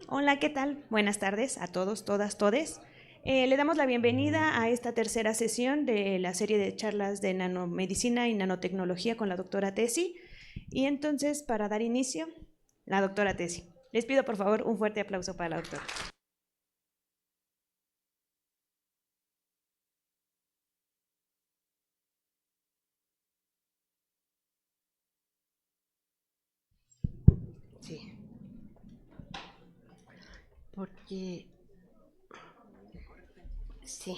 Hola, ¿qué tal? Buenas tardes a todos, todas, todes. Le damos la bienvenida a esta tercera sesión de la serie de charlas de nanomedicina y nanotecnología con la doctora Tesi. Y entonces, para dar inicio, la doctora Tesi. Les pido por favor un fuerte aplauso para la doctora. Sí, porque sí.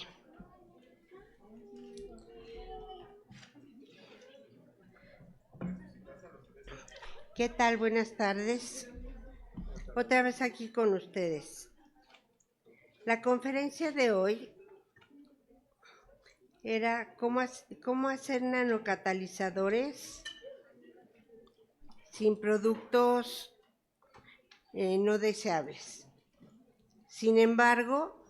¿Qué tal? Buenas tardes. Otra vez aquí con ustedes. La conferencia de hoy era cómo hacer nanocatalizadores sin productos no deseables. Sin embargo,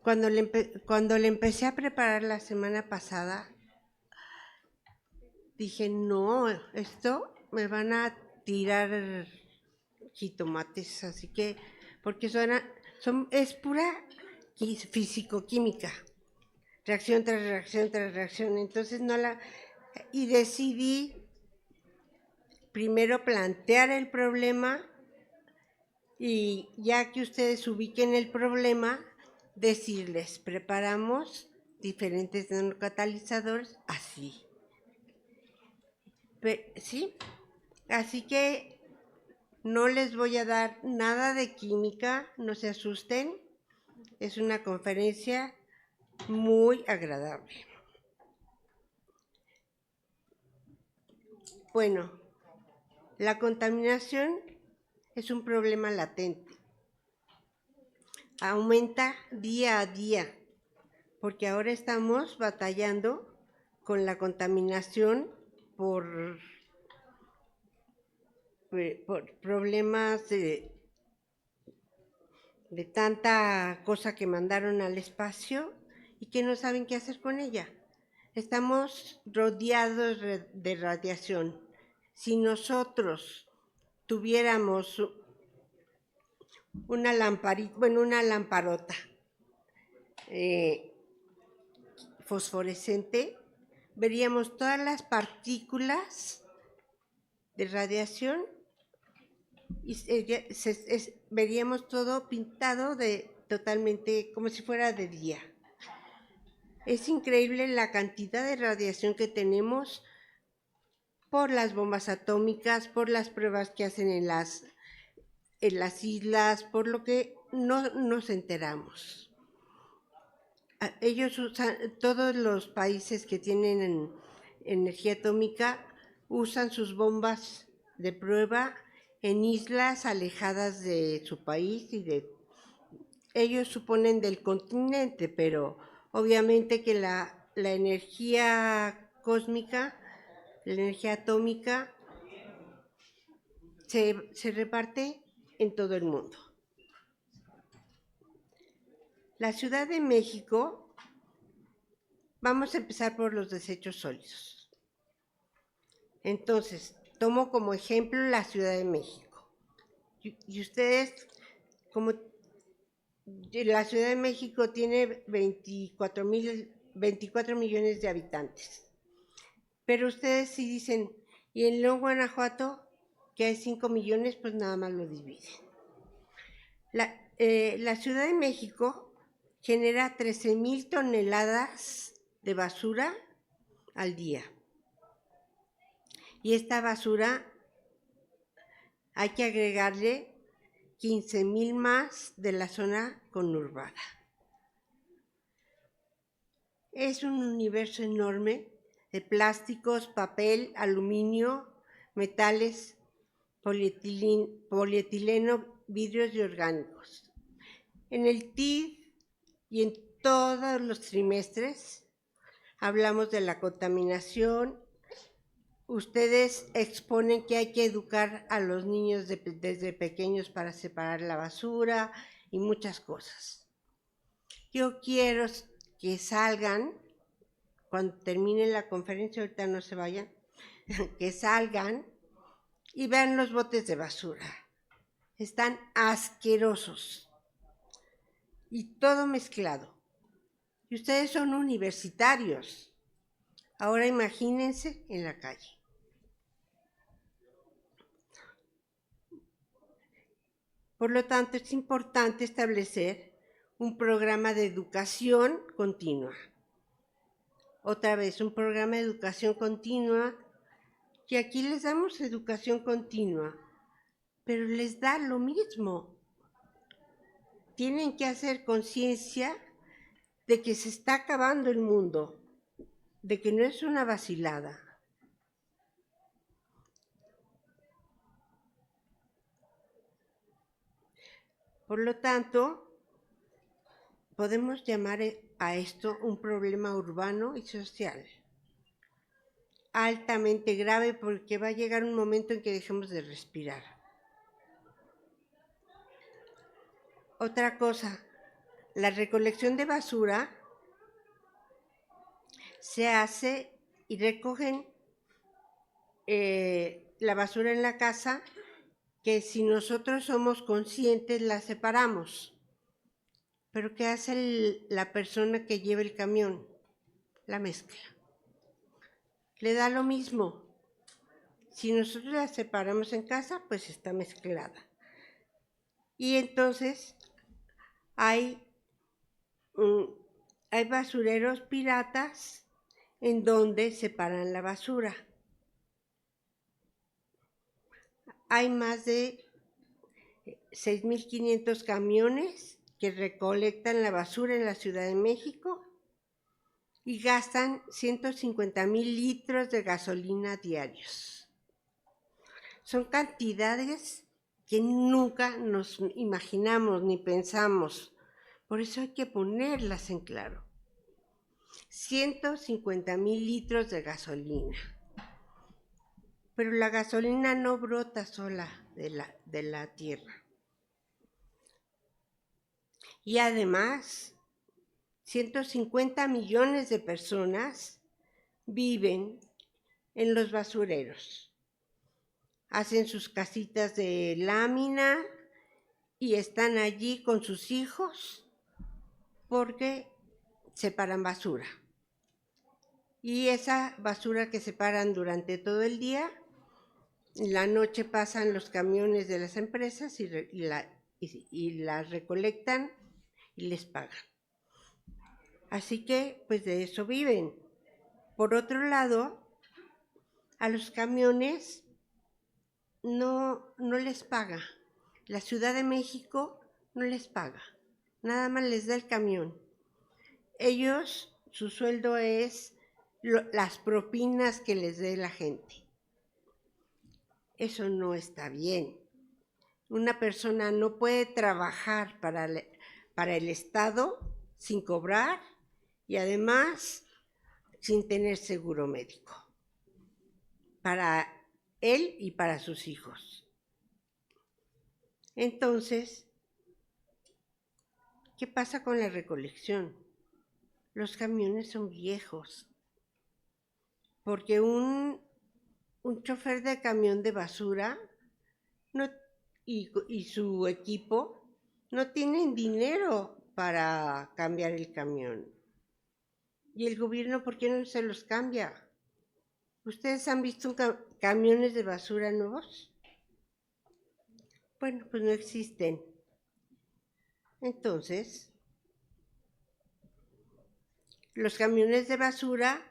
cuando le empecé a preparar la semana pasada, dije, no, esto me van a tirar jitomates, así que, porque es pura físico-química, reacción tras reacción tras reacción, entonces no la... Y decidí primero plantear el problema y ya que ustedes ubiquen el problema, decirles, preparamos diferentes nanocatalizadores así. ¿Sí? Así que no les voy a dar nada de química, no se asusten. Es una conferencia muy agradable. Bueno, la contaminación es un problema latente. Aumenta día a día, porque ahora estamos batallando con la contaminación por, por problemas de tanta cosa que mandaron al espacio y que no saben qué hacer con ella. Estamos rodeados de radiación. Si nosotros tuviéramos una lamparita, bueno, una lamparota eh, fosforescente, veríamos todas las partículas de radiación y veríamos todo pintado de totalmente como si fuera de día. Es increíble la cantidad de radiación que tenemos por las bombas atómicas, por las pruebas que hacen en las islas, por lo que no nos enteramos. Ellos usan, todos los países que tienen energía atómica usan sus bombas de prueba en islas alejadas de su país y de ellos suponen del continente, pero obviamente que la energía cósmica, la energía atómica, se reparte en todo el mundo. La Ciudad de México, vamos a empezar por los desechos sólidos. Entonces, tomo como ejemplo la Ciudad de México. Y ustedes, como la Ciudad de México tiene 24 millones de habitantes. Pero ustedes si dicen, y en León, Guanajuato, que hay 5 millones, pues nada más lo dividen. La Ciudad de México genera 13,000 toneladas de basura al día. Y esta basura hay que agregarle 15,000 más de la zona conurbada. Es un universo enorme de plásticos, papel, aluminio, metales, polietileno, vidrios y orgánicos. En el TID y en todos los trimestres hablamos de la contaminación. Ustedes exponen que hay que educar a los niños desde pequeños para separar la basura y muchas cosas. Yo quiero que salgan, cuando termine la conferencia, ahorita no se vayan, que salgan y vean los botes de basura. están asquerosos y todo mezclado. Y ustedes son universitarios. Ahora imagínense en la calle. Por lo tanto, es importante establecer un programa de educación continua. Otra vez, un programa de educación continua, que aquí les damos educación continua, pero les da lo mismo. Tienen que hacer conciencia de que se está acabando el mundo, de que no es una vacilada. Por lo tanto, podemos llamar a esto un problema urbano y social, altamente grave, porque va a llegar un momento en que dejemos de respirar. Otra cosa, la recolección de basura se hace y recogen la basura en la casa, que si nosotros somos conscientes la separamos. Pero ¿qué hace la persona que lleva el camión? La mezcla. Le da lo mismo. Si nosotros la separamos en casa, pues está mezclada. Y entonces hay basureros piratas en donde separan la basura. Hay más de 6.500 camiones que recolectan la basura en la Ciudad de México y gastan 150,000 litros de gasolina diarios. Son cantidades que nunca nos imaginamos ni pensamos. Por eso hay que ponerlas en claro. 150,000 litros de gasolina. Pero la gasolina no brota sola de la tierra. Y además, 150 millones de personas viven en los basureros. Hacen sus casitas de lámina y están allí con sus hijos porque separan basura. Y esa basura que separan durante todo el día, en la noche pasan los camiones de las empresas y la recolectan y les pagan. Así que, pues de eso viven. Por otro lado, a los camiones no les paga. La Ciudad de México no les paga. Nada más les da el camión. Ellos, su sueldo es las propinas que les dé la gente. Eso no está bien. Una persona no puede trabajar para el Estado sin cobrar y además sin tener seguro médico para él y para sus hijos. Entonces, ¿qué pasa con la recolección? Los camiones son viejos, porque un chofer de camión de basura y su equipo no tienen dinero para cambiar el camión. ¿Y el gobierno por qué no se los cambia? ¿Ustedes han visto camiones de basura nuevos? Bueno, pues no existen. Entonces, los camiones de basura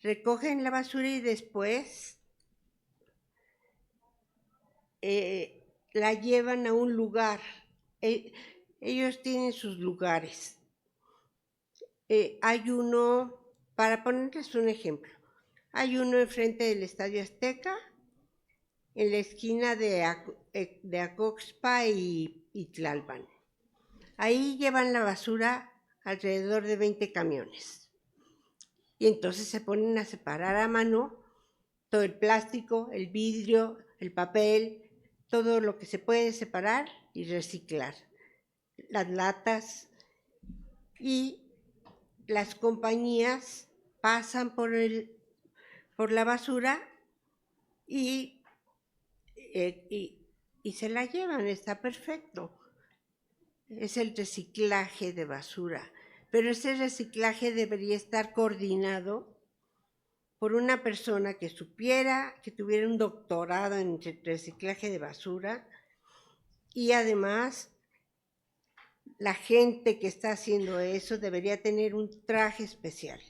recogen la basura y después la llevan a un lugar. Ellos tienen sus lugares. Hay uno, para ponerles un ejemplo, hay uno enfrente del Estadio Azteca, en la esquina de Acoxpa y Tlalpan. Ahí llevan la basura alrededor de 20 camiones. Y entonces se ponen a separar a mano todo el plástico, el vidrio, el papel, todo lo que se puede separar y reciclar. Las latas, y las compañías pasan por la basura y y se la llevan, está perfecto. Es el reciclaje de basura, pero ese reciclaje debería estar coordinado por una persona que supiera, que tuviera un doctorado en reciclaje de basura, y además la gente que está haciendo eso debería tener un traje especial.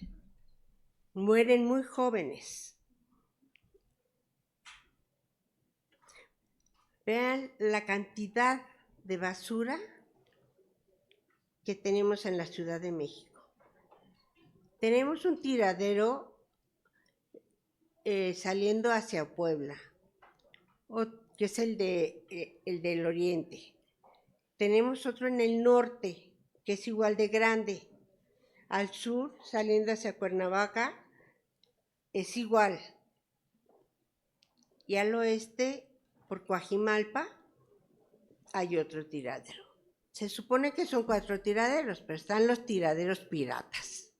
Mueren muy jóvenes. Vean la cantidad de basura que tenemos en la Ciudad de México. Tenemos un tiradero saliendo hacia Puebla, que es el del oriente. Tenemos otro en el norte, que es igual de grande. Al sur, saliendo hacia Cuernavaca, es igual. Y al oeste, por Coajimalpa, hay otro tiradero. Se supone que son 4 tiraderos, pero están los tiraderos piratas,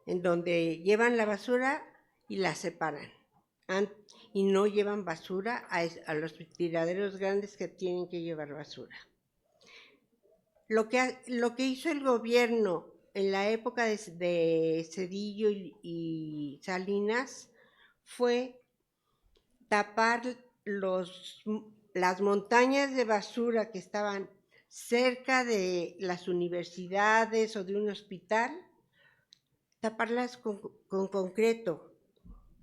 en donde llevan la basura y la separan. Y no llevan basura a los tiraderos grandes que tienen que llevar basura. Lo que hizo el gobierno en la época de Cedillo y Salinas fue tapar las montañas de basura que estaban cerca de las universidades o de un hospital, taparlas con concreto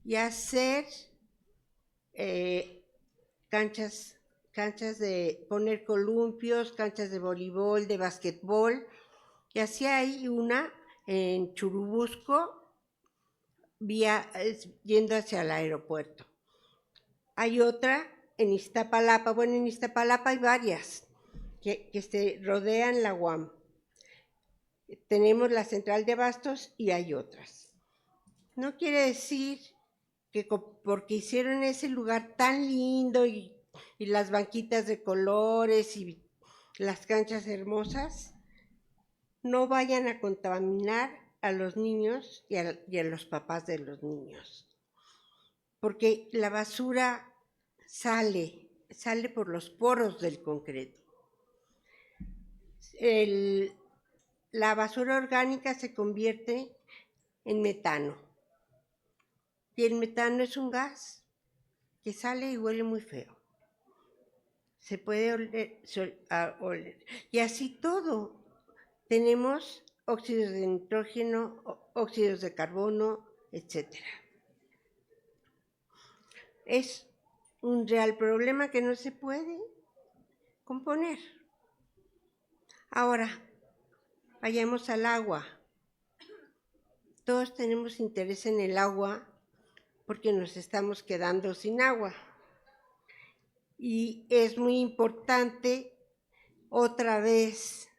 y hacer canchas de poner columpios, canchas de voleibol, de basquetbol, y así hay una en Churubusco, yendo hacia el aeropuerto. Hay otra en Iztapalapa, bueno, en Iztapalapa hay varias que se rodean la UAM. Tenemos la central de abastos y hay otras. No quiere decir que porque hicieron ese lugar tan lindo y las banquitas de colores y las canchas hermosas, no vayan a contaminar a los niños y a los papás de los niños. Porque la basura sale por los poros del concreto. La basura orgánica se convierte en metano. Y el metano es un gas que sale y huele muy feo. Se puede oler. Y así todo. Tenemos óxidos de nitrógeno, óxidos de carbono, etc. Es un real problema que no se puede componer. Ahora, vayamos al agua. Todos tenemos interés en el agua porque nos estamos quedando sin agua. Y es muy importante, otra vez,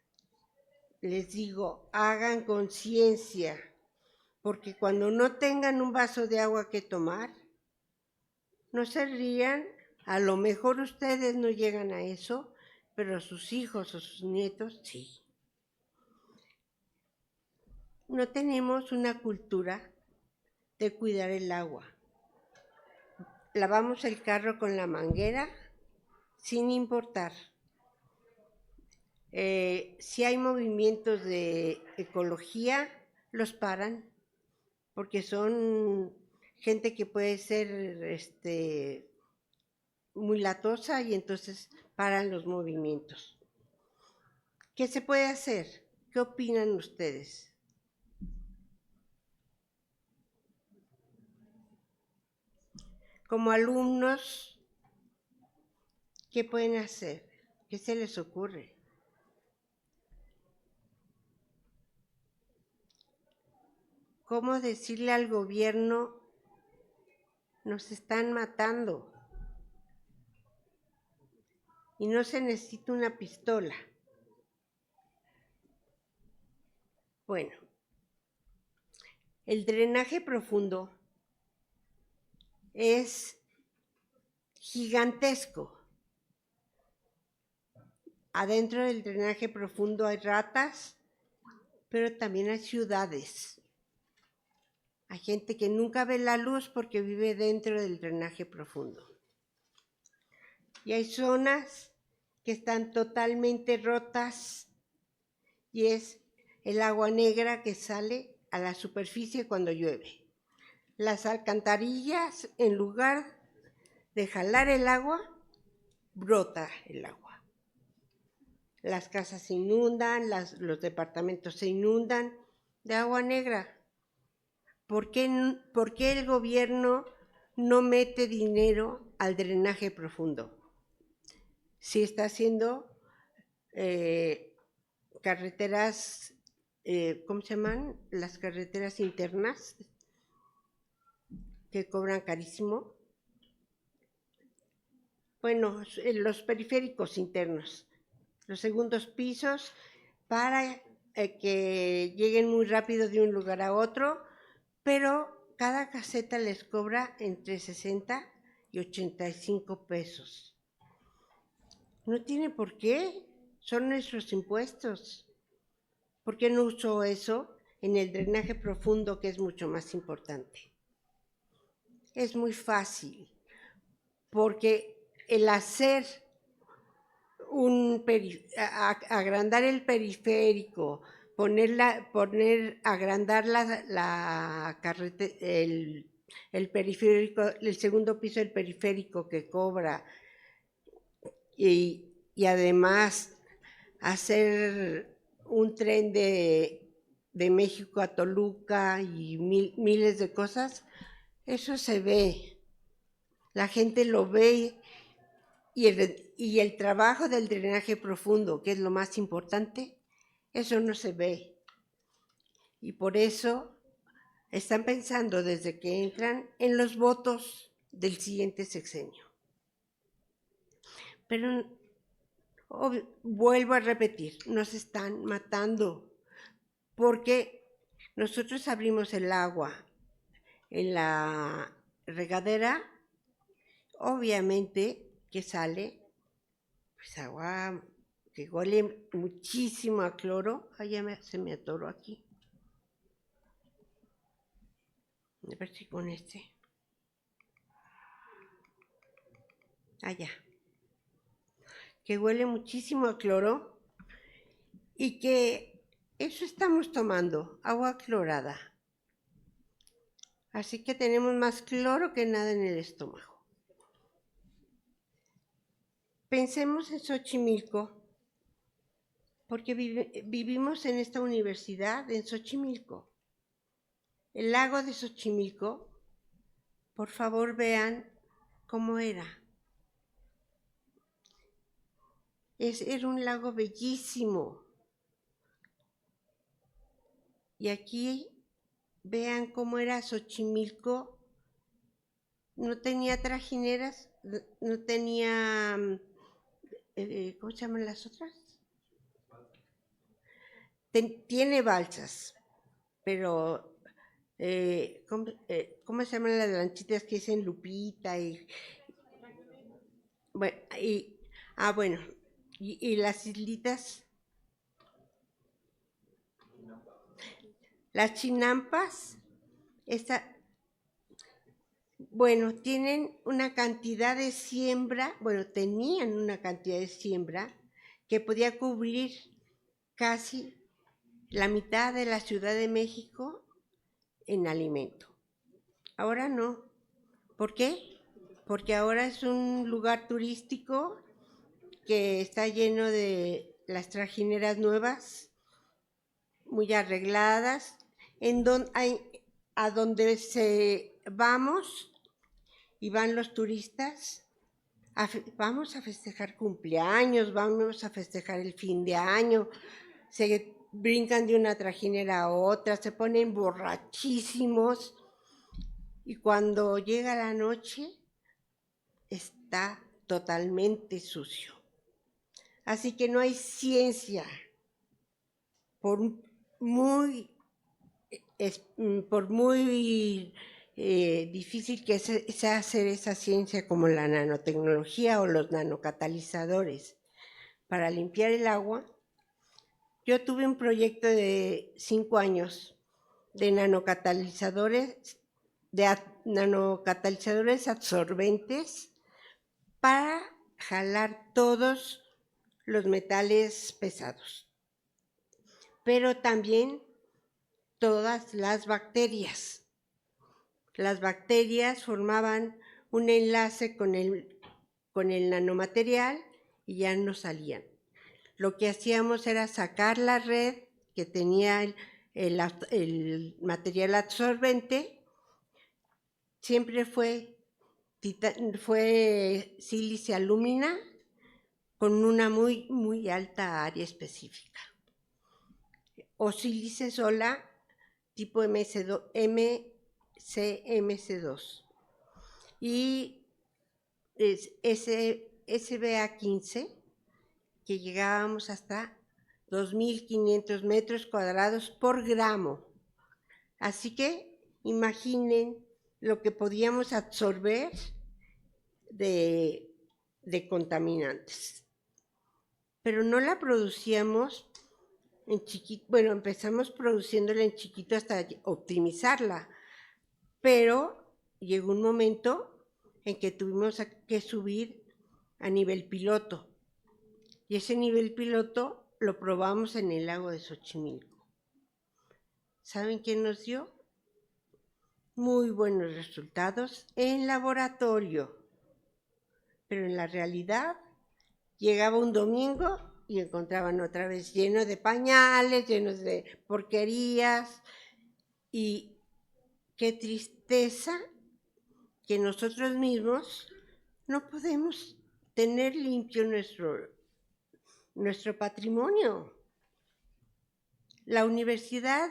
les digo, hagan conciencia, porque cuando no tengan un vaso de agua que tomar, no se rían, a lo mejor ustedes no llegan a eso, pero sus hijos o sus nietos sí. No tenemos una cultura de cuidar el agua. Lavamos el carro con la manguera sin importar. Si hay movimientos de ecología, los paran, porque son gente que puede ser muy latosa y entonces paran los movimientos. ¿Qué se puede hacer? ¿Qué opinan ustedes? Como alumnos, ¿qué pueden hacer? ¿Qué se les ocurre? ¿Cómo decirle al gobierno, nos están matando? Y no se necesita una pistola. Bueno, el drenaje profundo es gigantesco. Adentro del drenaje profundo hay ratas, pero también hay ciudades. Hay gente que nunca ve la luz porque vive dentro del drenaje profundo. y hay zonas que están totalmente rotas y es el agua negra que sale a la superficie cuando llueve. Las alcantarillas, en lugar de jalar el agua, brota el agua. Las casas se inundan, los departamentos se inundan de agua negra. ¿Por qué el gobierno no mete dinero al drenaje profundo? Si está haciendo carreteras, ¿cómo se llaman? Las carreteras internas que cobran carísimo. Bueno, los periféricos internos, los segundos pisos, para que lleguen muy rápido de un lugar a otro, pero cada caseta les cobra entre 60 y 85 pesos. No tiene por qué, son nuestros impuestos. ¿Por qué no uso eso en el drenaje profundo, que es mucho más importante? Es muy fácil, porque el hacer agrandar el periférico, agrandar la carretera, el periférico, el segundo piso del periférico que cobra, y además hacer un tren de México a Toluca y miles de cosas, eso se ve, la gente lo ve, y el trabajo del drenaje profundo, que es lo más importante, eso no se ve. Y por eso están pensando desde que entran en los votos del siguiente sexenio. Pero vuelvo a repetir, nos están matando, porque nosotros abrimos el agua en la regadera, obviamente que sale pues agua que huele muchísimo a cloro. Ay, se me atoró aquí. A ver si con este. Allá. Que huele muchísimo a cloro y que eso estamos tomando, agua clorada. Así que tenemos más cloro que nada en el estómago. Pensemos en Xochimilco, porque vivimos en esta universidad, en Xochimilco. El lago de Xochimilco, por favor vean cómo era. Era un lago bellísimo. Y aquí vean cómo era Xochimilco. No tenía trajineras, no tenía, ¿cómo se llaman las otras? Tiene balsas, pero ¿cómo se llaman las lanchitas que dicen Lupita? Bueno, y las islitas, las chinampas, bueno, tienen una cantidad de siembra, tenían una cantidad de siembra que podía cubrir casi la mitad de la Ciudad de México en alimento. Ahora no. ¿Por qué? Porque ahora es un lugar turístico que está lleno de las trajineras nuevas, muy arregladas, a donde vamos y van los turistas, vamos a festejar cumpleaños, vamos a festejar el fin de año, se brincan de una trajinera a otra, se ponen borrachísimos, y cuando llega la noche está totalmente sucio. Así que no hay ciencia, por muy difícil que sea hacer esa ciencia como la nanotecnología o los nanocatalizadores para limpiar el agua. Yo tuve un proyecto de 5 años de nanocatalizadores absorbentes para jalar todos los metales pesados, pero también todas las bacterias. Las bacterias formaban un enlace con el nanomaterial y ya no salían. Lo que hacíamos era sacar la red que tenía el material absorbente. Siempre fue sílice alúmina con una muy alta área específica. O sílice sola tipo MCMC2. Y ese SBA15, que llegábamos hasta 2.500 metros cuadrados por gramo. Así que imaginen lo que podíamos absorber de contaminantes. Pero no la producíamos en chiquito, bueno, empezamos produciéndola en chiquito hasta optimizarla, pero llegó un momento en que tuvimos que subir a nivel piloto, y ese nivel piloto lo probamos en el lago de Xochimilco. ¿Saben qué nos dio? Muy buenos resultados en laboratorio, pero en la realidad llegaba un domingo y encontraban otra vez lleno de pañales, llenos de porquerías, y qué tristeza que nosotros mismos no podemos tener limpio nuestro patrimonio. La Universidad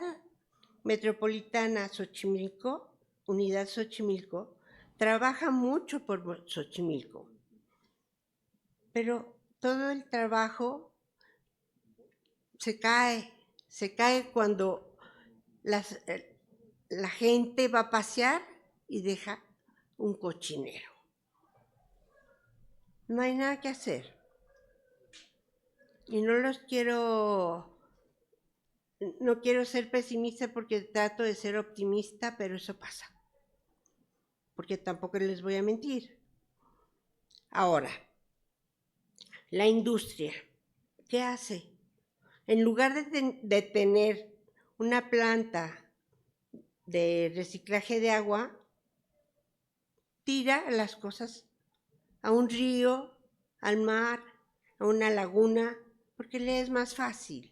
Metropolitana Xochimilco, Unidad Xochimilco, trabaja mucho por Xochimilco, pero todo el trabajo se cae cuando la gente va a pasear y deja un cochinero. No hay nada que hacer. Y no quiero ser pesimista porque trato de ser optimista, pero eso pasa. Porque tampoco les voy a mentir. Ahora, la industria, ¿qué hace? En lugar de tener una planta de reciclaje de agua, tira las cosas a un río, al mar, a una laguna, porque le es más fácil.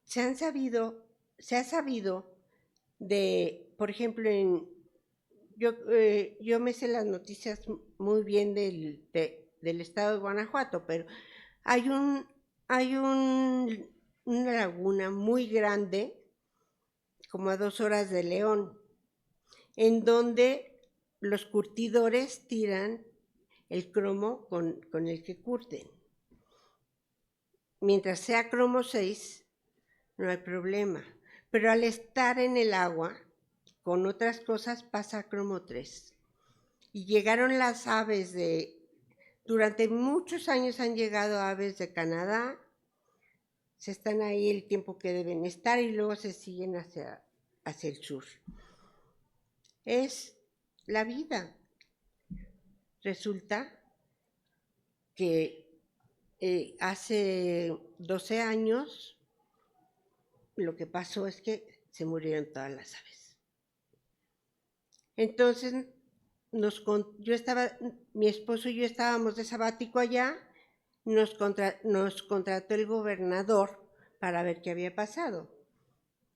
Se ha sabido de, por ejemplo, yo me sé las noticias muy bien del estado de Guanajuato, pero hay una laguna muy grande, como a 2 horas de León, en donde los curtidores tiran el cromo con el que curten. Mientras sea cromo 6, no hay problema. Pero al estar en el agua, con otras cosas, pasa a cromo 3. Y llegaron las aves durante muchos años han llegado aves de Canadá, se están ahí el tiempo que deben estar y luego se siguen hacia el sur. Es la vida. Resulta que hace 12 años lo que pasó es que se murieron todas las aves. Entonces, mi esposo y yo estábamos de sabático allá, nos contrató el gobernador para ver qué había pasado.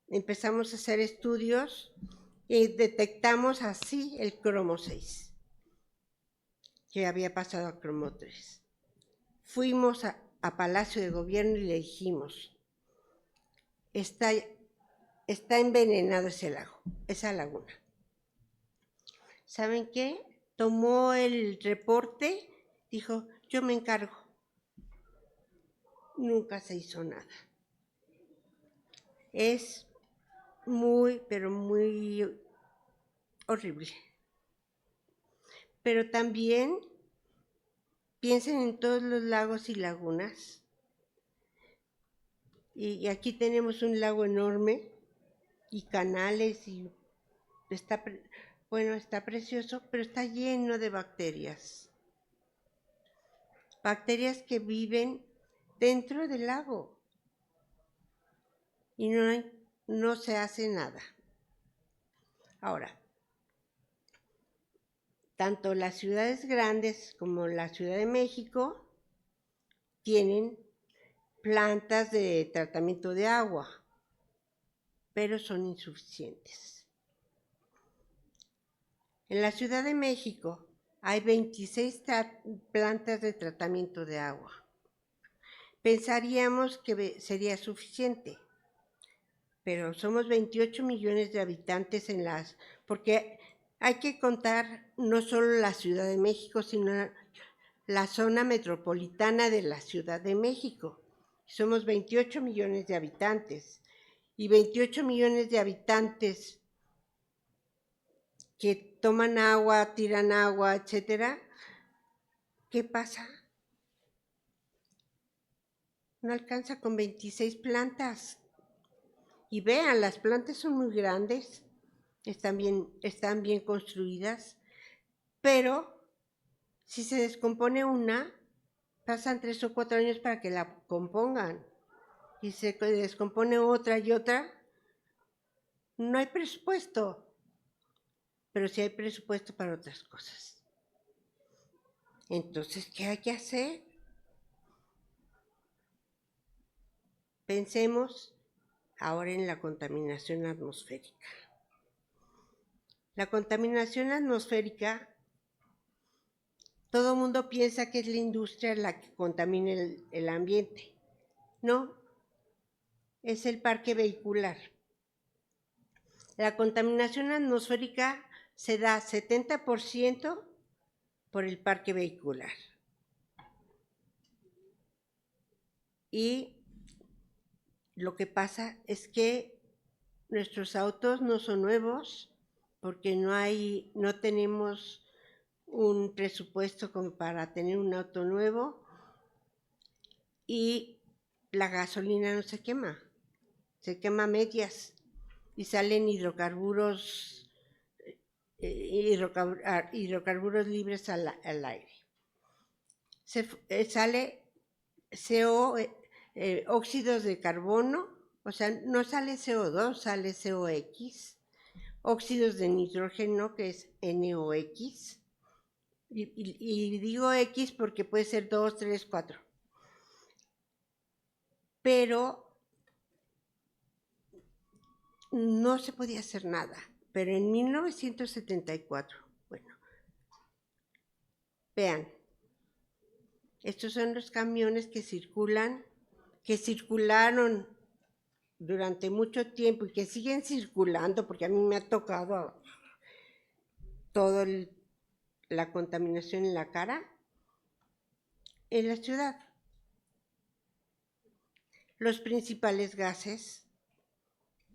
Empezamos a hacer estudios y detectamos así el cromo 6, que había pasado a cromo 3. Fuimos a Palacio de Gobierno y le dijimos, está envenenado ese lago, esa laguna. ¿Saben qué? Tomó el reporte, dijo, yo me encargo. Nunca se hizo nada. Es muy, pero muy horrible. Pero también piensen en todos los lagos y lagunas. Y aquí tenemos un lago enorme y canales y Bueno, está precioso, pero está lleno de bacterias. Bacterias que viven dentro del lago. Y no se hace nada. Ahora, tanto las ciudades grandes como la Ciudad de México tienen plantas de tratamiento de agua, pero son insuficientes. En la Ciudad de México hay 26 plantas de tratamiento de agua. Pensaríamos que sería suficiente, pero somos 28 millones de habitantes porque hay que contar no solo la Ciudad de México, sino la zona metropolitana de la Ciudad de México. Somos 28 millones de habitantes. Y 28 millones de habitantes que toman agua, tiran agua, etcétera. ¿Qué pasa? No alcanza con 26 plantas. Y vean, las plantas son muy grandes, están bien construidas, pero si se descompone una, pasan 3 o 4 años para que la compongan. Y se descompone otra y otra. No hay presupuesto, pero sí hay presupuesto para otras cosas. Entonces, ¿qué hay que hacer? Pensemos ahora en la contaminación atmosférica. La contaminación atmosférica, todo el mundo piensa que es la industria la que contamina el ambiente. No, es el parque vehicular. La contaminación atmosférica se da 70% por el parque vehicular. Y lo que pasa es que nuestros autos no son nuevos porque no tenemos un presupuesto como para tener un auto nuevo y la gasolina no se quema a medias y salen hidrocarburos libres al aire. Sale óxidos de carbono, o sea, no sale CO2, sale COX, óxidos de nitrógeno, que es NOx, y digo X porque puede ser 2, 3, 4. Pero no se podía hacer nada. Pero en 1974, bueno, vean, estos son los camiones que circularon durante mucho tiempo y que siguen circulando, porque a mí me ha tocado toda la contaminación en la cara, en la ciudad. Los principales gases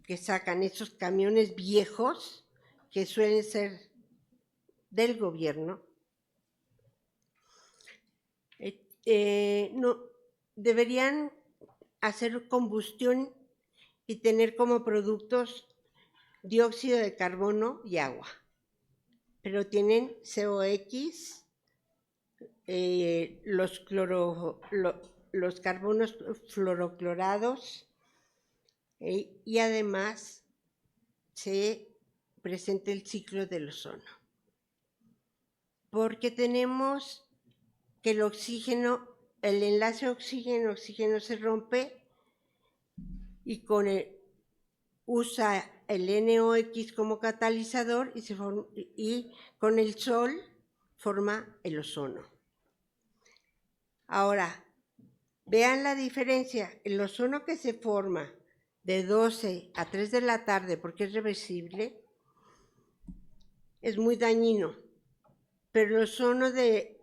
que sacan esos camiones viejos, que suelen ser del gobierno, no, deberían hacer combustión y tener como productos dióxido de carbono y agua. Pero tienen COX, los carbonos fluoroclorados, y además se presenta el ciclo del ozono. Porque tenemos que el enlace oxígeno-oxígeno se rompe y usa el NOx como catalizador y con el sol forma el ozono. Ahora, vean la diferencia. El ozono que se forma de 12 a 3 de la tarde, porque es reversible, es muy dañino. Pero el ozono del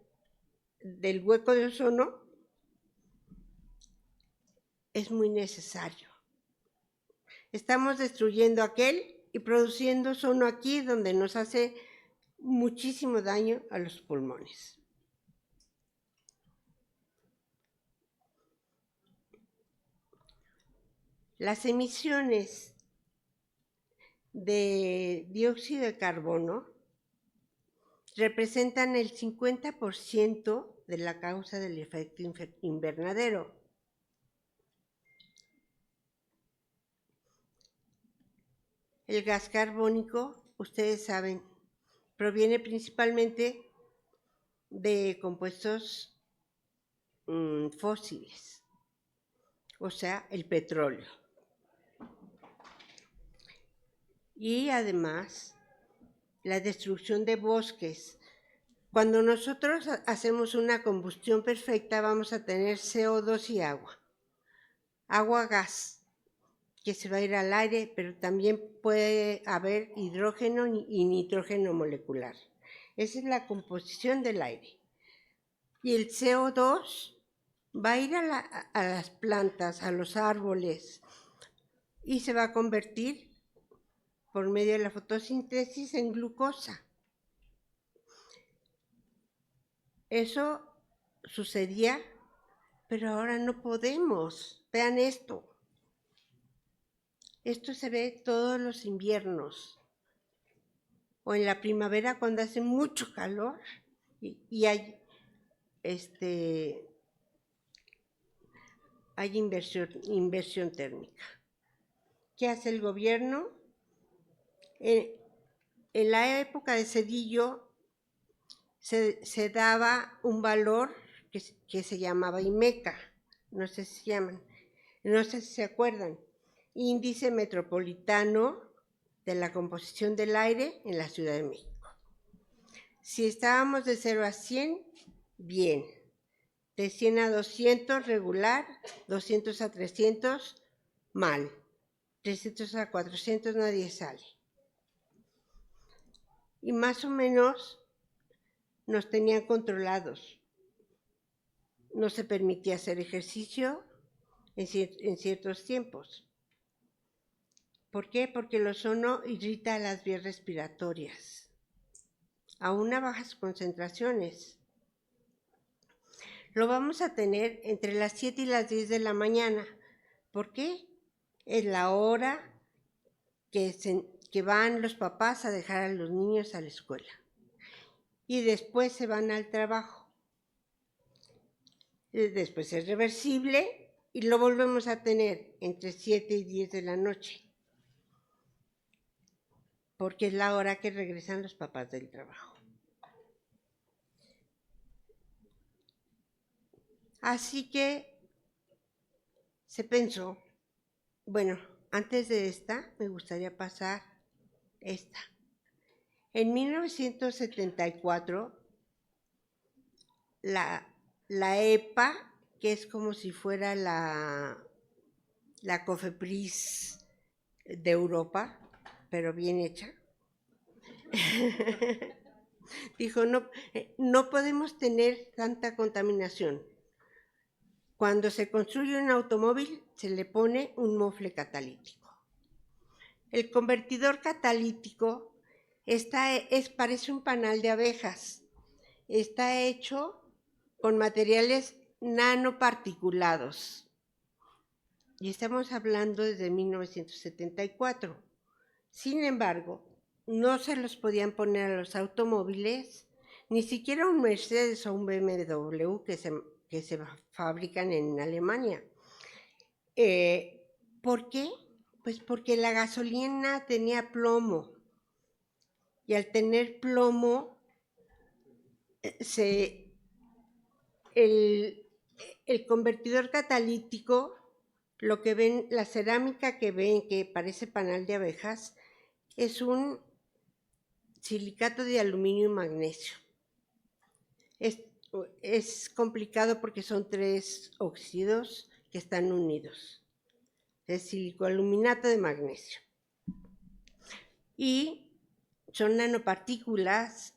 hueco de ozono es muy necesario. Estamos destruyendo aquel y produciendo ozono aquí, donde nos hace muchísimo daño a los pulmones. Las emisiones de dióxido de carbono representan el 50% de la causa del efecto invernadero. El gas carbónico, ustedes saben, proviene principalmente de compuestos fósiles, o sea, el petróleo. Y además, la destrucción de bosques. Cuando nosotros hacemos una combustión perfecta, vamos a tener CO2 y agua. Agua-gas, que se va a ir al aire, pero también puede haber hidrógeno y nitrógeno molecular. Esa es la composición del aire. Y el CO2 va a ir a las plantas, a los árboles, y se va a convertir por medio de la fotosíntesis en glucosa. Eso sucedía, pero ahora no podemos. Vean esto. Esto se ve todos los inviernos o en la primavera cuando hace mucho calor y hay inversión térmica. ¿Qué hace el gobierno? En la época de Zedillo se daba un valor que se llamaba IMECA, no sé si se acuerdan, Índice Metropolitano de la Composición del Aire en la Ciudad de México. Si estábamos de 0 a 100, bien. De 100 a 200, regular. 200 a 300, mal. 300 a 400, nadie sale. Y más o menos nos tenían controlados. No se permitía hacer ejercicio en ciertos tiempos. ¿Por qué? Porque el ozono irrita las vías respiratorias, aún a bajas concentraciones. Lo vamos a tener entre las 7 y las 10 de la mañana. ¿Por qué? Es la hora que van los papás a dejar a los niños a la escuela. Y después se van al trabajo. Después es reversible y lo volvemos a tener entre 7 y 10 de la noche. Porque es la hora que regresan los papás del trabajo. Así que se pensó, bueno, antes de esta me gustaría pasar esta. En 1974, la EPA, que es como si fuera la COFEPRIS de Europa, pero bien hecha, dijo, no podemos tener tanta contaminación. Cuando se construye un automóvil, se le pone un mofle catalítico. El convertidor catalítico parece un panal de abejas. Está hecho con materiales nanoparticulados. Y estamos hablando desde 1974. Sin embargo, no se los podían poner a los automóviles, ni siquiera un Mercedes o un BMW que se fabrican en Alemania. ¿Por qué? Pues porque la gasolina tenía plomo. Y al tener plomo, el convertidor catalítico, lo que ven, la cerámica que ven, que parece panal de abejas, es un silicato de aluminio y magnesio. Es complicado porque son 3 óxidos que están unidos. Es silicoaluminato de magnesio. Y son nanopartículas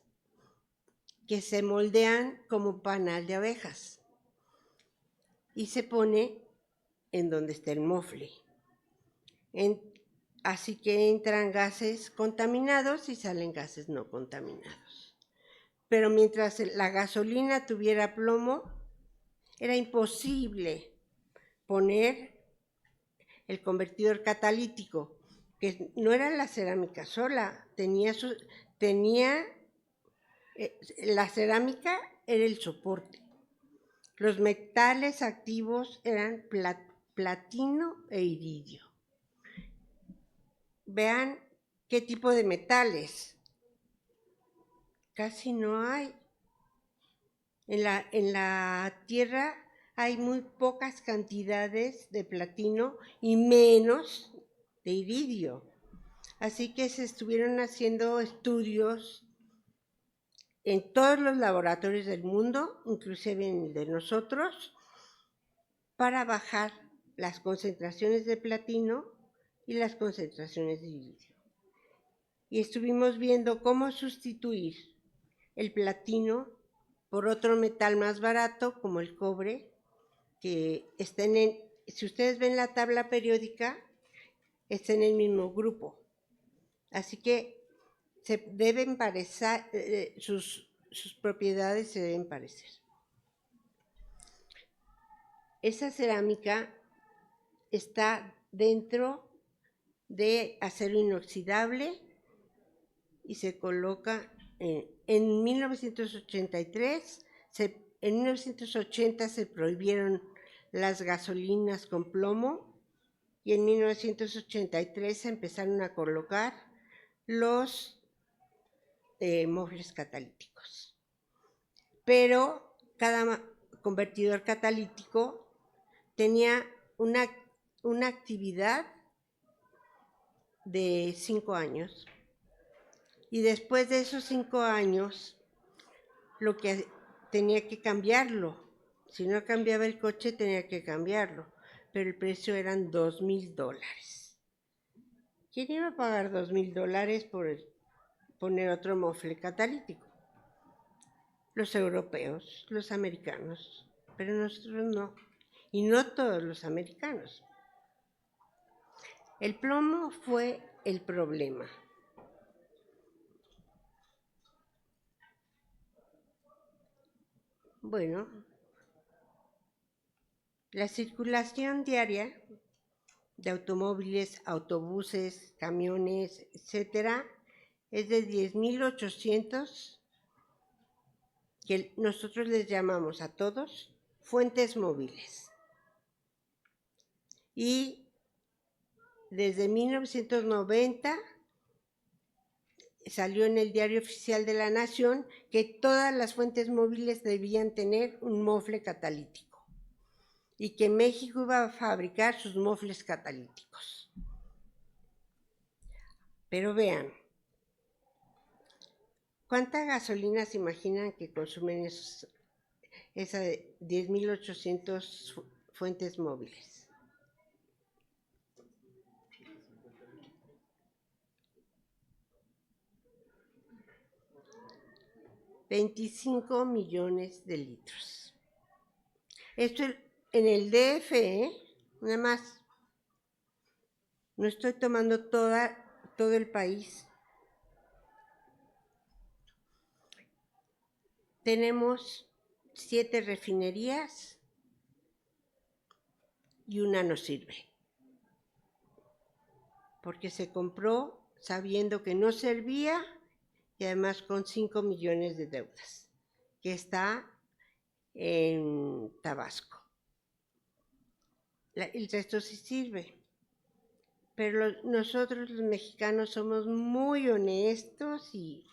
que se moldean como panal de abejas y se pone en donde está el mofle. Así que entran gases contaminados y salen gases no contaminados. Pero mientras la gasolina tuviera plomo, era imposible poner el convertidor catalítico, que no era la cerámica sola, tenía La cerámica era el soporte. Los metales activos eran platino e iridio. Vean qué tipo de metales. Casi no hay. En la Tierra hay muy pocas cantidades de platino y menos de iridio. Así que se estuvieron haciendo estudios en todos los laboratorios del mundo, inclusive en el de nosotros, para bajar las concentraciones de platino y las concentraciones de iridio. Y estuvimos viendo cómo sustituir el platino por otro metal más barato, como el cobre, que está si ustedes ven la tabla periódica, está en el mismo grupo. Así que se deben parecer, sus propiedades se deben parecer. Esa cerámica está dentro de acero inoxidable y se coloca en 1983. En 1980 se prohibieron las gasolinas con plomo y en 1983 se empezaron a colocar los mofles catalíticos. Pero cada convertidor catalítico tenía una actividad de 5 años. Y después de esos 5 años, lo que tenía que cambiarlo. Si no cambiaba el coche, tenía que cambiarlo. Pero el precio eran $2,000. ¿Quién iba a pagar $2,000 por poner otro mofle catalítico? Los europeos, los americanos, pero nosotros no. Y no todos los americanos. El plomo fue el problema. Bueno, la circulación diaria de automóviles, autobuses, camiones, etcétera, es de 10,800, que nosotros les llamamos a todos fuentes móviles. Y desde 1990 salió en el Diario Oficial de la Nación que todas las fuentes móviles debían tener un mofle catalítico y que México iba a fabricar sus mofles catalíticos. Pero vean, ¿cuánta gasolina se imaginan que consumen esas 10,800 fuentes móviles? 25 millones de litros. Esto en el DF, nada más. No estoy tomando todo el país. Tenemos 7 refinerías y una no sirve. Porque se compró sabiendo que no servía y además con 5 millones de deudas, que está en Tabasco. El resto sí sirve. Pero nosotros los mexicanos somos muy honestos y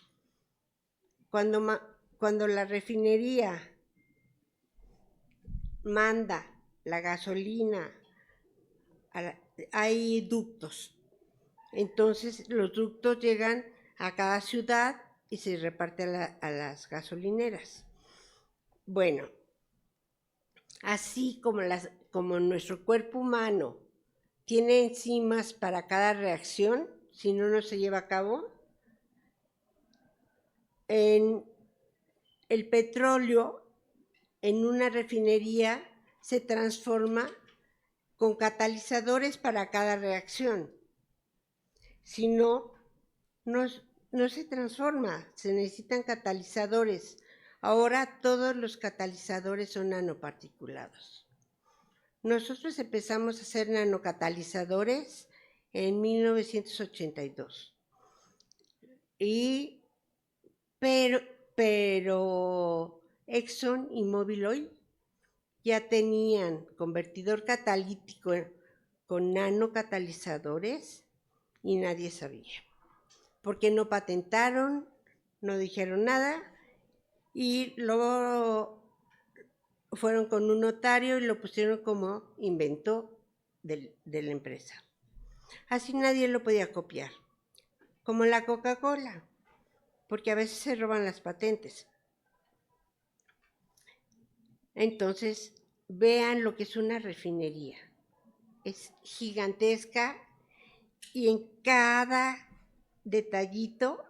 cuando la refinería manda la gasolina, hay ductos. Entonces los ductos llegan a cada ciudad y se reparte a las gasolineras. Bueno, así como nuestro cuerpo humano tiene enzimas para cada reacción, si no se lleva a cabo, en el petróleo en una refinería se transforma con catalizadores para cada reacción. Si no se transforma, se necesitan catalizadores. Ahora todos los catalizadores son nanoparticulados. Nosotros empezamos a hacer nanocatalizadores en 1982. pero Exxon y Mobil Oil ya tenían convertidor catalítico con nanocatalizadores y nadie sabía, porque no patentaron, no dijeron nada, y luego fueron con un notario y lo pusieron como invento de la empresa. Así nadie lo podía copiar, como la Coca-Cola, porque a veces se roban las patentes. Entonces, vean lo que es una refinería. Es gigantesca y en cada detallito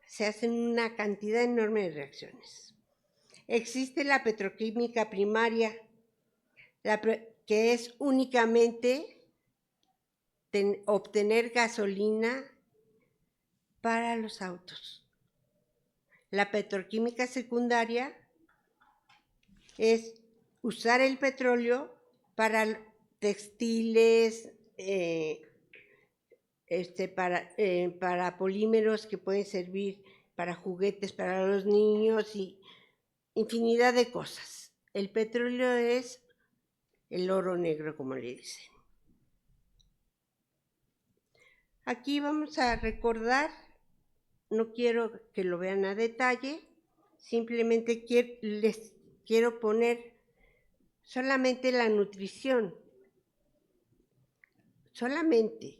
se hacen una cantidad enorme de reacciones. Existe la petroquímica primaria, que es únicamente obtener gasolina para los autos. La petroquímica secundaria es usar el petróleo para textiles, para polímeros que pueden servir para juguetes para los niños y infinidad de cosas. El petróleo es el oro negro, como le dicen. Aquí vamos a recordar, no quiero que lo vean a detalle, simplemente les quiero poner solamente la nutrición, solamente,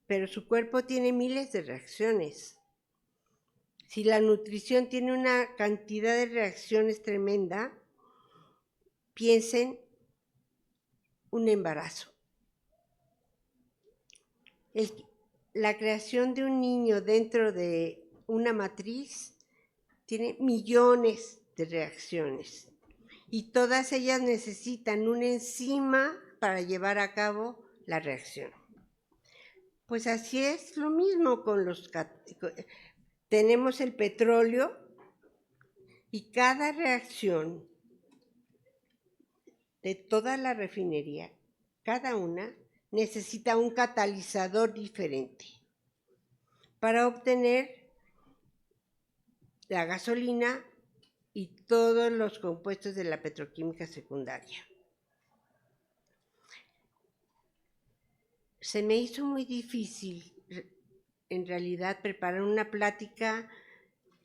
pero su cuerpo tiene miles de reacciones. Si la nutrición tiene una cantidad de reacciones tremenda, piensen un embarazo. La creación de un niño dentro de una matriz tiene millones de reacciones y todas ellas necesitan una enzima para llevar a cabo la reacción. Pues así es lo mismo con tenemos el petróleo y cada reacción de toda la refinería, cada una necesita un catalizador diferente para obtener la gasolina y todos los compuestos de la petroquímica secundaria. Se me hizo muy difícil, en realidad, preparar una plática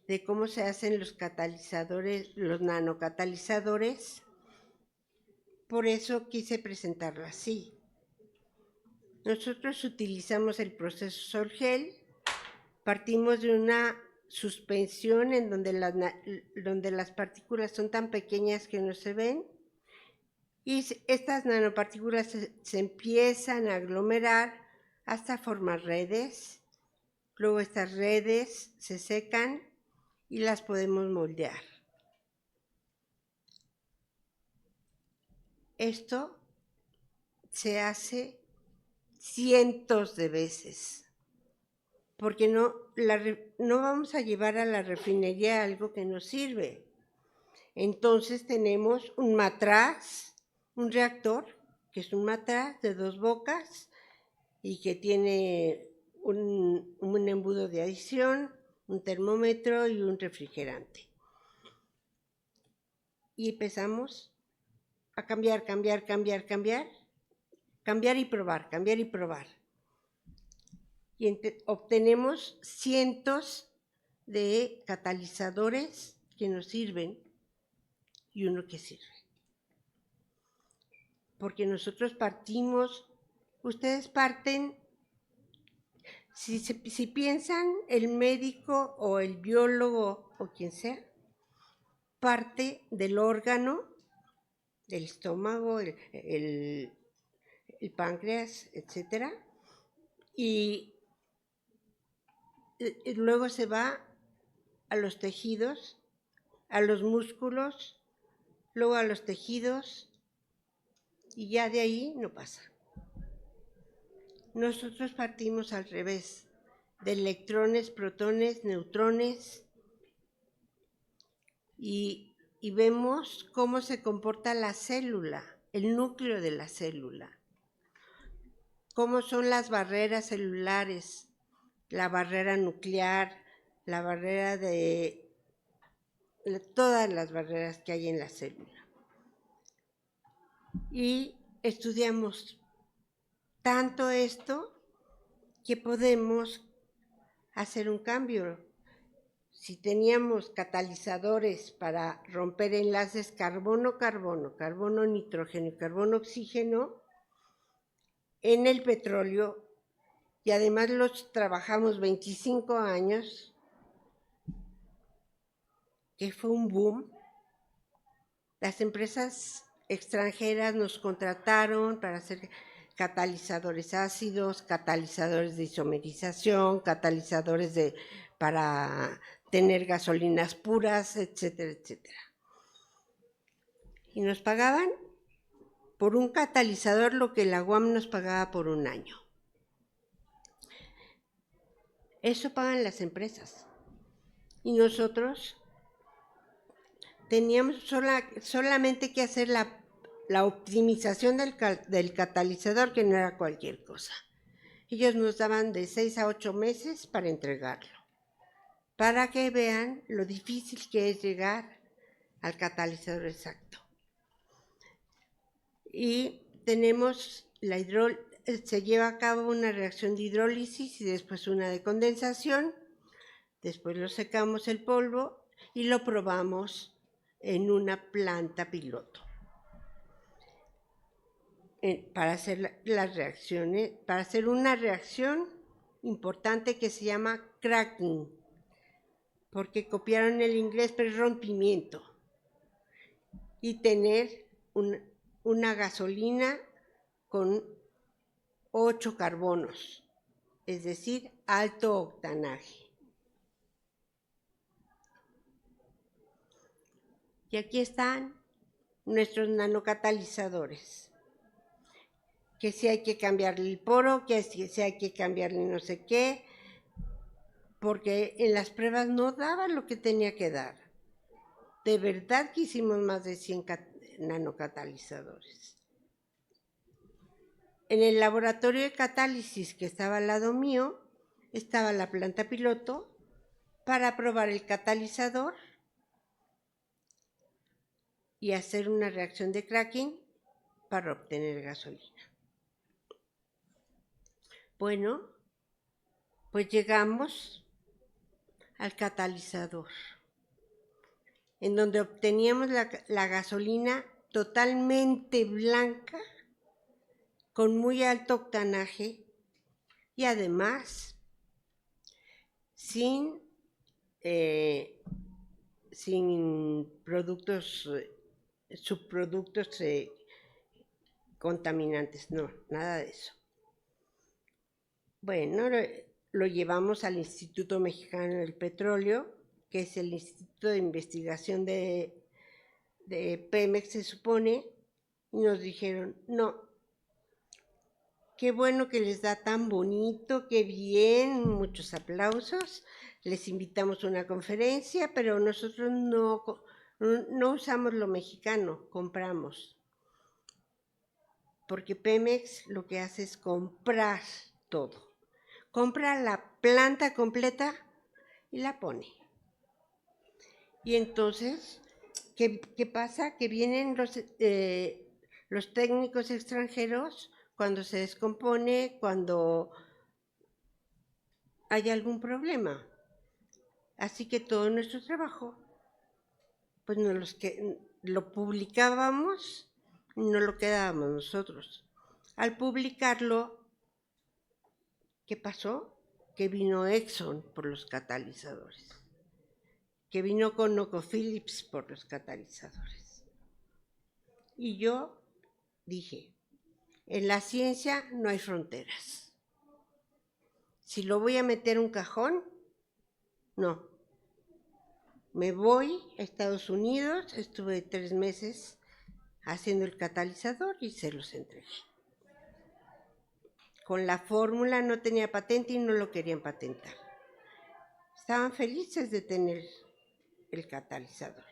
de cómo se hacen los catalizadores, los nanocatalizadores. Por eso quise presentarlo así. Nosotros utilizamos el proceso Sol-Gel, partimos de una suspensión en donde las partículas son tan pequeñas que no se ven, y estas nanopartículas se empiezan a aglomerar hasta formar redes. Luego estas redes se secan y las podemos moldear. Esto se hace cientos de veces, porque no vamos a llevar a la refinería algo que no sirve. Entonces tenemos un matraz, un reactor, que es un matraz de 2 bocas y que tiene un embudo de adición, un termómetro y un refrigerante. Y empezamos a cambiar y probar. Y obtenemos cientos de catalizadores que nos sirven y uno que sirve. Porque nosotros partimos, ustedes parten, si piensan el médico o el biólogo o quien sea, parte del órgano, del estómago, el páncreas, etcétera, y luego se va a los tejidos, a los músculos, luego a los tejidos, y ya de ahí no pasa. Nosotros partimos al revés, de electrones, protones, neutrones, y vemos cómo se comporta la célula, el núcleo de la célula, cómo son las barreras celulares, la barrera nuclear, la barrera de todas las barreras que hay en la célula. Y estudiamos tanto esto que podemos hacer un cambio. Si teníamos catalizadores para romper enlaces carbono-carbono, carbono-nitrógeno y carbono-oxígeno en el petróleo, y además los trabajamos 25 años, que fue un boom. Las empresas extranjeras nos contrataron para hacer catalizadores ácidos, catalizadores de isomerización, catalizadores para tener gasolinas puras, etcétera, etcétera. Y nos pagaban por un catalizador lo que la UAM nos pagaba por un año. Eso pagan las empresas. Y nosotros teníamos solamente que hacer la optimización del catalizador, que no era cualquier cosa. Ellos nos daban de 6 a 8 meses para entregarlo, para que vean lo difícil que es llegar al catalizador exacto. Y tenemos se lleva a cabo una reacción de hidrólisis y después una de condensación. Después lo secamos el polvo y lo probamos en una planta piloto para hacer las reacciones, para hacer una reacción importante que se llama cracking, porque copiaron el inglés, pero es rompimiento, y tener una gasolina con 8 carbonos, es decir, alto octanaje. Y aquí están nuestros nanocatalizadores, que si hay que cambiarle el poro, que si hay que cambiarle no sé qué, porque en las pruebas no daba lo que tenía que dar. De verdad que hicimos más de 100 nanocatalizadores. En el laboratorio de catálisis que estaba al lado mío, estaba la planta piloto para probar el catalizador y hacer una reacción de cracking para obtener gasolina. Bueno, pues llegamos al catalizador, en donde obteníamos la gasolina totalmente blanca, con muy alto octanaje y además sin subproductos contaminantes, no, nada de eso. Bueno, lo llevamos al Instituto Mexicano del Petróleo, que es el Instituto de Investigación de Pemex, se supone, y nos dijeron, no, qué bueno que les da tan bonito, qué bien, muchos aplausos, les invitamos a una conferencia, pero nosotros no usamos lo mexicano, compramos. Porque Pemex lo que hace es comprar todo. Compra la planta completa y la pone. Y entonces, ¿qué pasa? Que vienen los técnicos extranjeros cuando se descompone, cuando hay algún problema. Así que todo nuestro trabajo, pues lo publicábamos y no lo quedábamos nosotros. Al publicarlo, ¿qué pasó? Que vino Exxon por los catalizadores, que vino ConocoPhillips por los catalizadores. Y yo dije, en la ciencia no hay fronteras. Si lo voy a meter en un cajón, no. Me voy a Estados Unidos, estuve 3 meses haciendo el catalizador y se los entregué. Con la fórmula no tenía patente y no lo querían patentar. Estaban felices de tener el catalizador.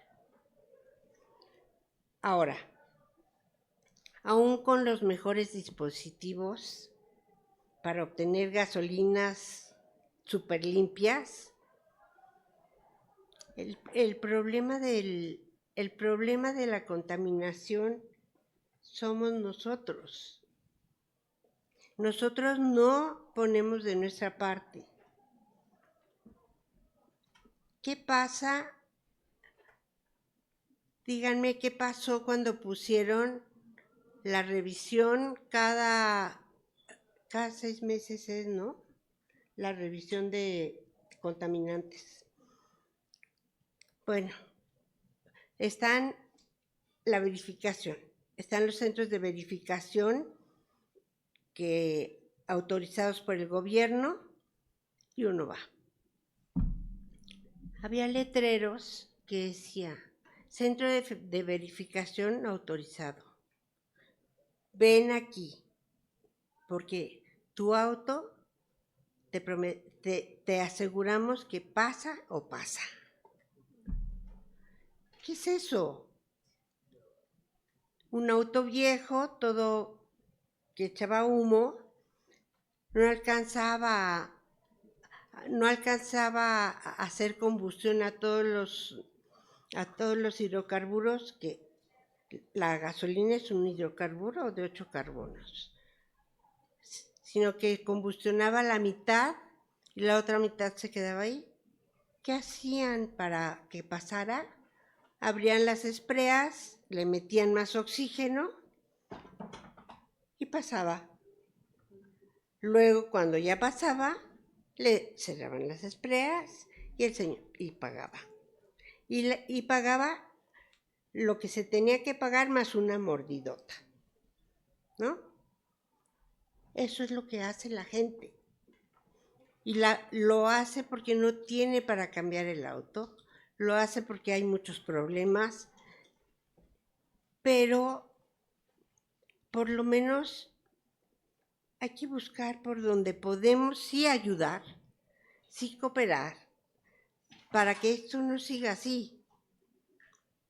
Ahora, aún con los mejores dispositivos para obtener gasolinas súper limpias, El problema el problema de la contaminación somos nosotros. Nosotros no ponemos de nuestra parte. ¿Qué pasa? Díganme qué pasó cuando pusieron la revisión cada 6 meses, ¿no? La revisión de contaminantes. Bueno, están la verificación, están los centros de verificación autorizados por el gobierno y uno va. Había letreros que decía, centro de verificación autorizado. Ven aquí, porque tu auto te aseguramos que pasa o pasa. ¿Qué es eso? Un auto viejo, todo que echaba humo, no alcanzaba a hacer combustión a todos los hidrocarburos, que la gasolina es un hidrocarburo de 8 carbonos, sino que combustionaba la mitad y la otra mitad se quedaba ahí. ¿Qué hacían para que pasara? Abrían las espreas, le metían más oxígeno y pasaba. Luego, cuando ya pasaba, le cerraban las espreas y el señor pagaba. Y pagaba lo que se tenía que pagar más una mordidota, ¿no? Eso es lo que hace la gente. Y lo hace porque no tiene para cambiar el auto, lo hace porque hay muchos problemas, pero por lo menos hay que buscar por donde podemos sí ayudar, sí cooperar, para que esto no siga así.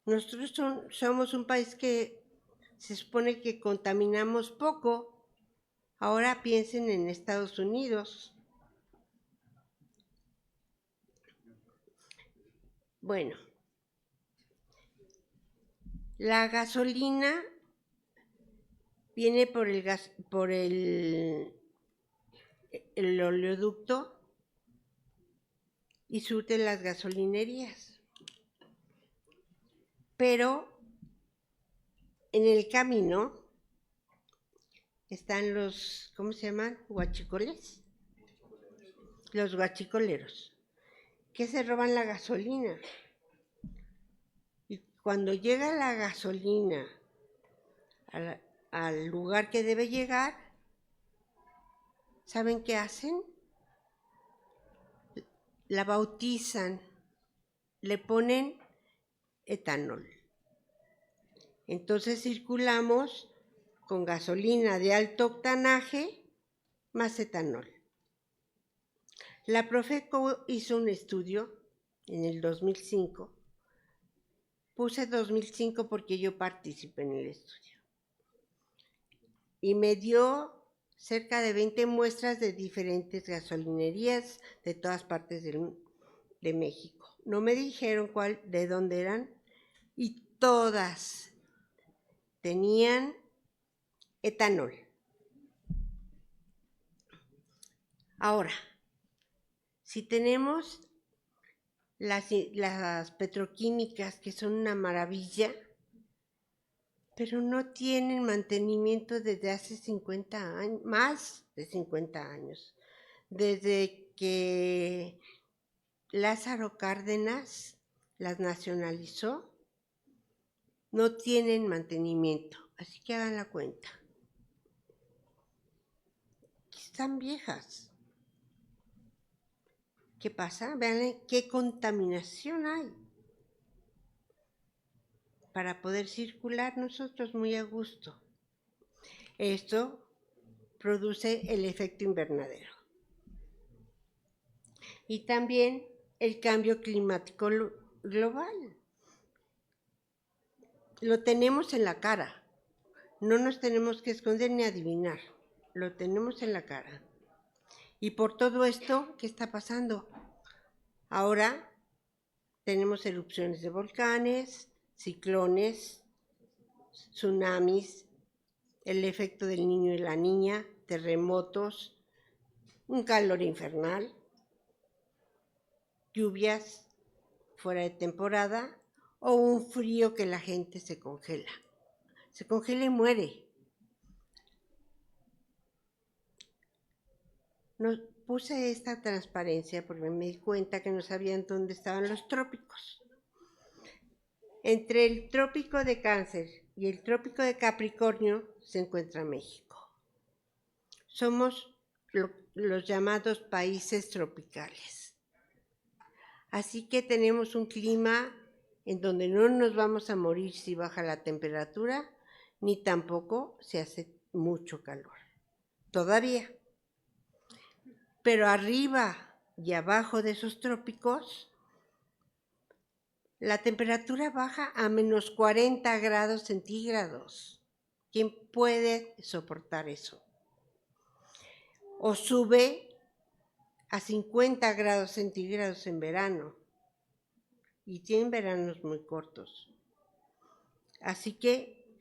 Nosotros somos un país que se supone que contaminamos poco. Ahora piensen en Estados Unidos. Bueno, la gasolina viene por el oleoducto y surte las gasolinerías. Pero en el camino están los, ¿cómo se llaman? ¿Huachicoles? Los guachicoleros, que se roban la gasolina. Y cuando llega la gasolina al lugar que debe llegar, ¿saben qué hacen? La bautizan, le ponen etanol. Entonces circulamos con gasolina de alto octanaje más etanol. La Profeco hizo un estudio en el 2005. Puse 2005 porque yo participé en el estudio. Y me dio cerca de 20 muestras de diferentes gasolinerías de todas partes de México. No me dijeron de dónde eran, y todas tenían etanol. Ahora, si tenemos las petroquímicas, que son una maravilla, pero no tienen mantenimiento desde hace 50 años, más de 50 años, desde que Lázaro Cárdenas las nacionalizó, no tienen mantenimiento, así que hagan la cuenta. Están viejas. ¿Qué pasa? Vean qué contaminación hay. Para poder circular nosotros muy a gusto. Esto produce el efecto invernadero. Y también el cambio climático global. Lo tenemos en la cara. No nos tenemos que esconder ni adivinar. Lo tenemos en la cara. Y por todo esto, ¿qué está pasando? Ahora tenemos erupciones de volcanes, ciclones, tsunamis, el efecto del niño y la niña, terremotos, un calor infernal, lluvias fuera de temporada o un frío que la gente se congela. Se congela y muere. Puse esta transparencia porque me di cuenta que no sabían dónde estaban los trópicos. Entre el trópico de Cáncer y el trópico de Capricornio se encuentra México. Somos los llamados países tropicales. Así que tenemos un clima en donde no nos vamos a morir si baja la temperatura, ni tampoco si hace mucho calor. Todavía. Pero arriba y abajo de esos trópicos, la temperatura baja a menos 40 grados centígrados. ¿Quién puede soportar eso? O sube a 50 grados centígrados en verano. Y tienen veranos muy cortos. Así que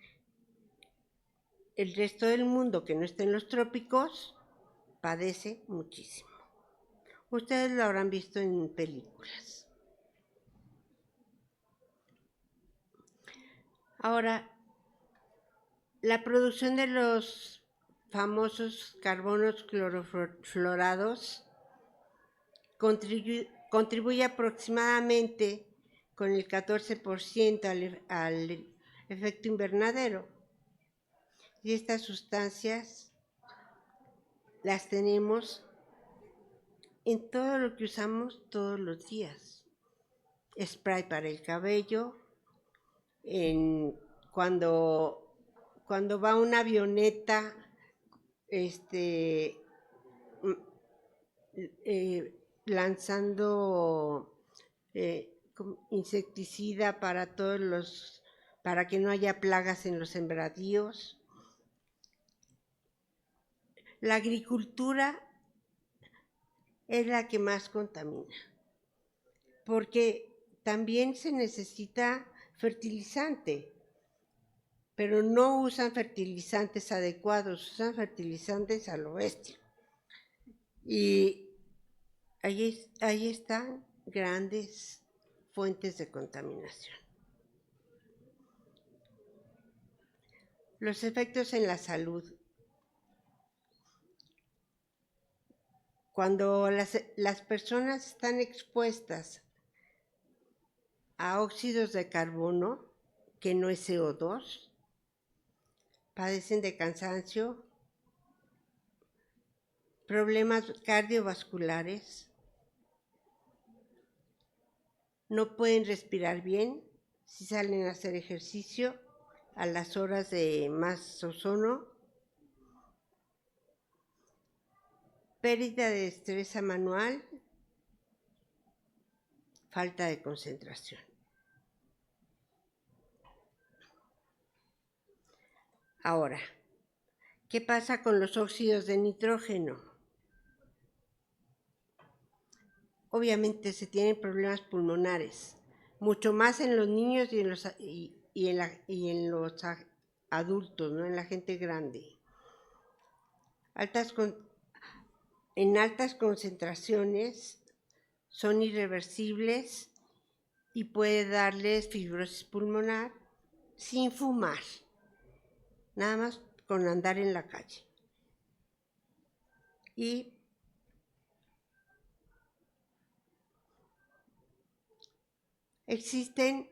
el resto del mundo que no está en los trópicos padece muchísimo. Ustedes lo habrán visto en películas. Ahora, la producción de los famosos carbonos clorofluorados contribuye aproximadamente con el 14% al efecto invernadero. Y estas sustancias las tenemos en todo lo que usamos todos los días. Spray para el cabello, cuando va una avioneta lanzando insecticida para que no haya plagas en los sembradíos. La agricultura es la que más contamina, porque también se necesita fertilizante, pero no usan fertilizantes adecuados, usan fertilizantes a lo bestia. Y ahí están grandes fuentes de contaminación. Los efectos en la salud. Cuando las personas están expuestas a óxidos de carbono, que no es CO2, padecen de cansancio, problemas cardiovasculares, no pueden respirar bien si salen a hacer ejercicio a las horas de más ozono, pérdida de destreza manual, falta de concentración. Ahora, ¿qué pasa con los óxidos de nitrógeno? Obviamente se tienen problemas pulmonares, mucho más en los niños y en los adultos, ¿no? En la gente grande. En altas concentraciones son irreversibles y puede darles fibrosis pulmonar sin fumar, nada más con andar en la calle. Y existen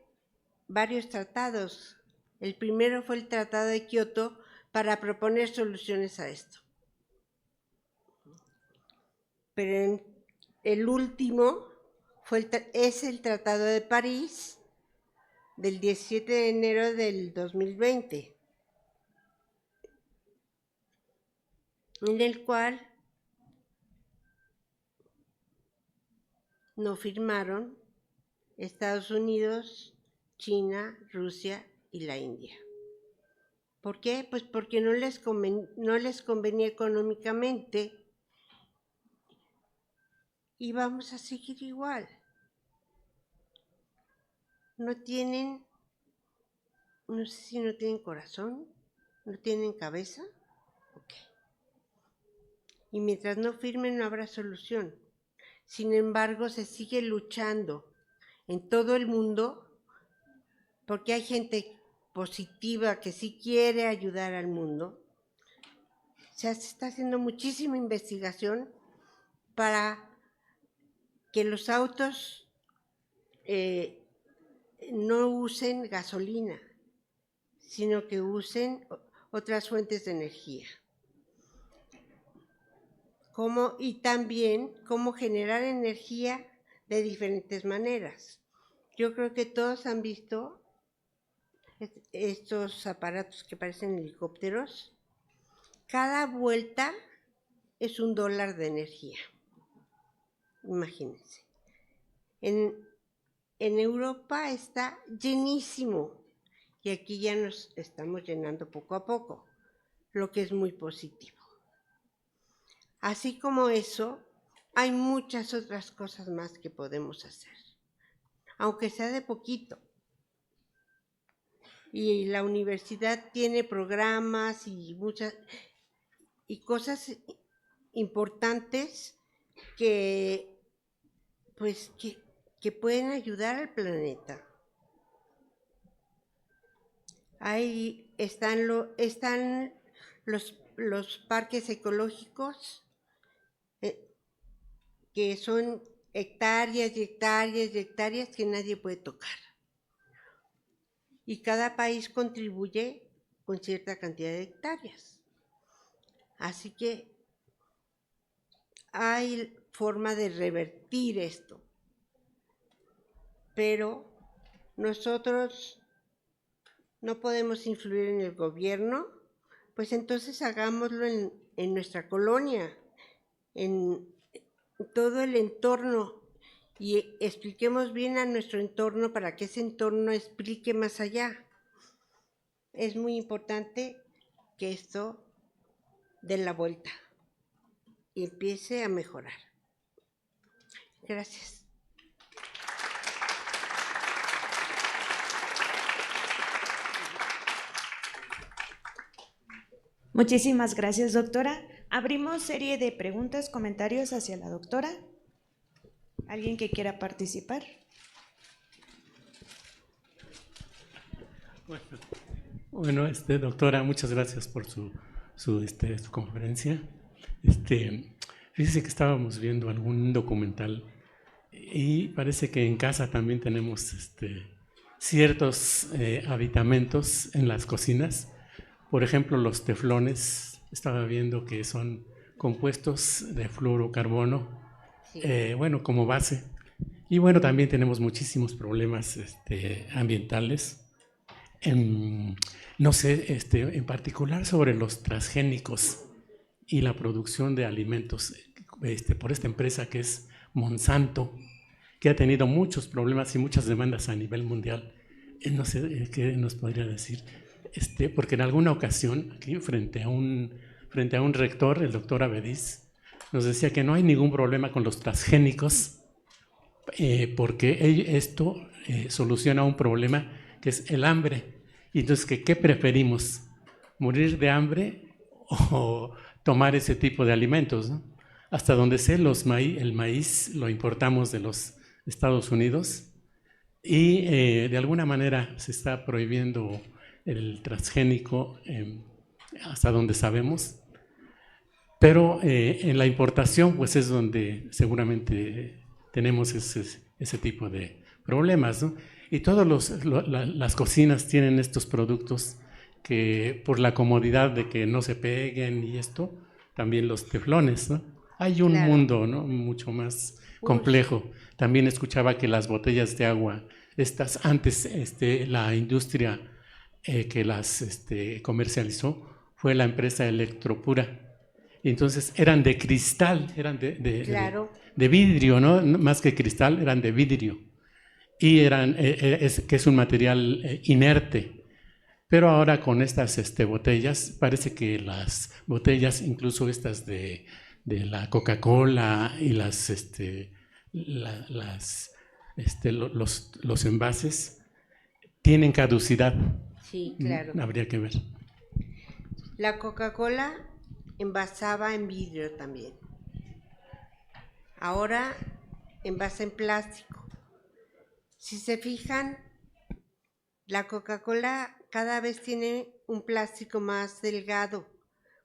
varios tratados. El primero fue el Tratado de Kioto para proponer soluciones a esto. Pero el último es el Tratado de París del 17 de enero del 2020, en el cual no firmaron Estados Unidos, China, Rusia y la India. ¿Por qué? Pues porque no les convenía económicamente y vamos a seguir igual. no tienen, no sé si no tienen corazón, no tienen cabeza. Ok. Y mientras no firmen no habrá solución. Sin embargo, se sigue luchando en todo el mundo porque hay gente positiva que sí quiere ayudar al mundo. Se está haciendo muchísima investigación para que los autos no usen gasolina, sino que usen otras fuentes de energía. Y también cómo generar energía de diferentes maneras. Yo creo que todos han visto estos aparatos que parecen helicópteros. Cada vuelta es $1 de energía. Imagínense. En Europa está llenísimo y aquí ya nos estamos llenando poco a poco, lo que es muy positivo. Así como eso, hay muchas otras cosas más que podemos hacer, aunque sea de poquito. Y la universidad tiene programas y cosas importantes que pueden ayudar al planeta. Ahí están los parques ecológicos, que son hectáreas y hectáreas y hectáreas que nadie puede tocar. Y cada país contribuye con cierta cantidad de hectáreas. Así que hay forma de revertir esto. Pero nosotros no podemos influir en el gobierno, pues entonces hagámoslo en nuestra colonia, en todo el entorno, y expliquemos bien a nuestro entorno para que ese entorno explique más allá. Es muy importante que esto dé la vuelta y empiece a mejorar. Gracias. Muchísimas gracias, doctora. Abrimos serie de preguntas, comentarios hacia la doctora. ¿Alguien que quiera participar? Bueno, doctora, muchas gracias por su conferencia. Fíjese que estábamos viendo algún documental y parece que en casa también tenemos ciertos aditamentos en las cocinas. Por ejemplo, los teflones, estaba viendo que son compuestos de fluorocarbono, sí. Bueno, como base. Y bueno, también tenemos muchísimos problemas ambientales. No sé, en particular sobre los transgénicos y la producción de alimentos por esta empresa que es Monsanto, que ha tenido muchos problemas y muchas demandas a nivel mundial. No sé qué nos podría decir. Porque en alguna ocasión, aquí frente a un rector, el doctor Abedís, nos decía que no hay ningún problema con los transgénicos, porque esto soluciona un problema que es el hambre. Y entonces, ¿qué preferimos? ¿Morir de hambre o tomar ese tipo de alimentos, ¿no? Hasta donde sé, el maíz lo importamos de los Estados Unidos y de alguna manera se está prohibiendo el transgénico, hasta donde sabemos, pero en la importación pues es donde seguramente tenemos ese tipo de problemas, ¿no? Y todas las cocinas tienen estos productos que por la comodidad de que no se peguen y esto, también los teflones, ¿no? Hay un mundo, ¿no?, mucho más complejo. También escuchaba que las botellas de agua, antes la industria que las comercializó fue la empresa Electropura. Y entonces eran de cristal, eran de vidrio, ¿no? Más que cristal, eran de vidrio. Y que es un material inerte. Pero ahora con estas botellas, parece que las botellas, incluso estas de la Coca-Cola y los envases, tienen caducidad. Sí, claro. Habría que ver. La Coca-Cola envasaba en vidrio también. Ahora envasa en plástico. Si se fijan, la Coca-Cola cada vez tiene un plástico más delgado.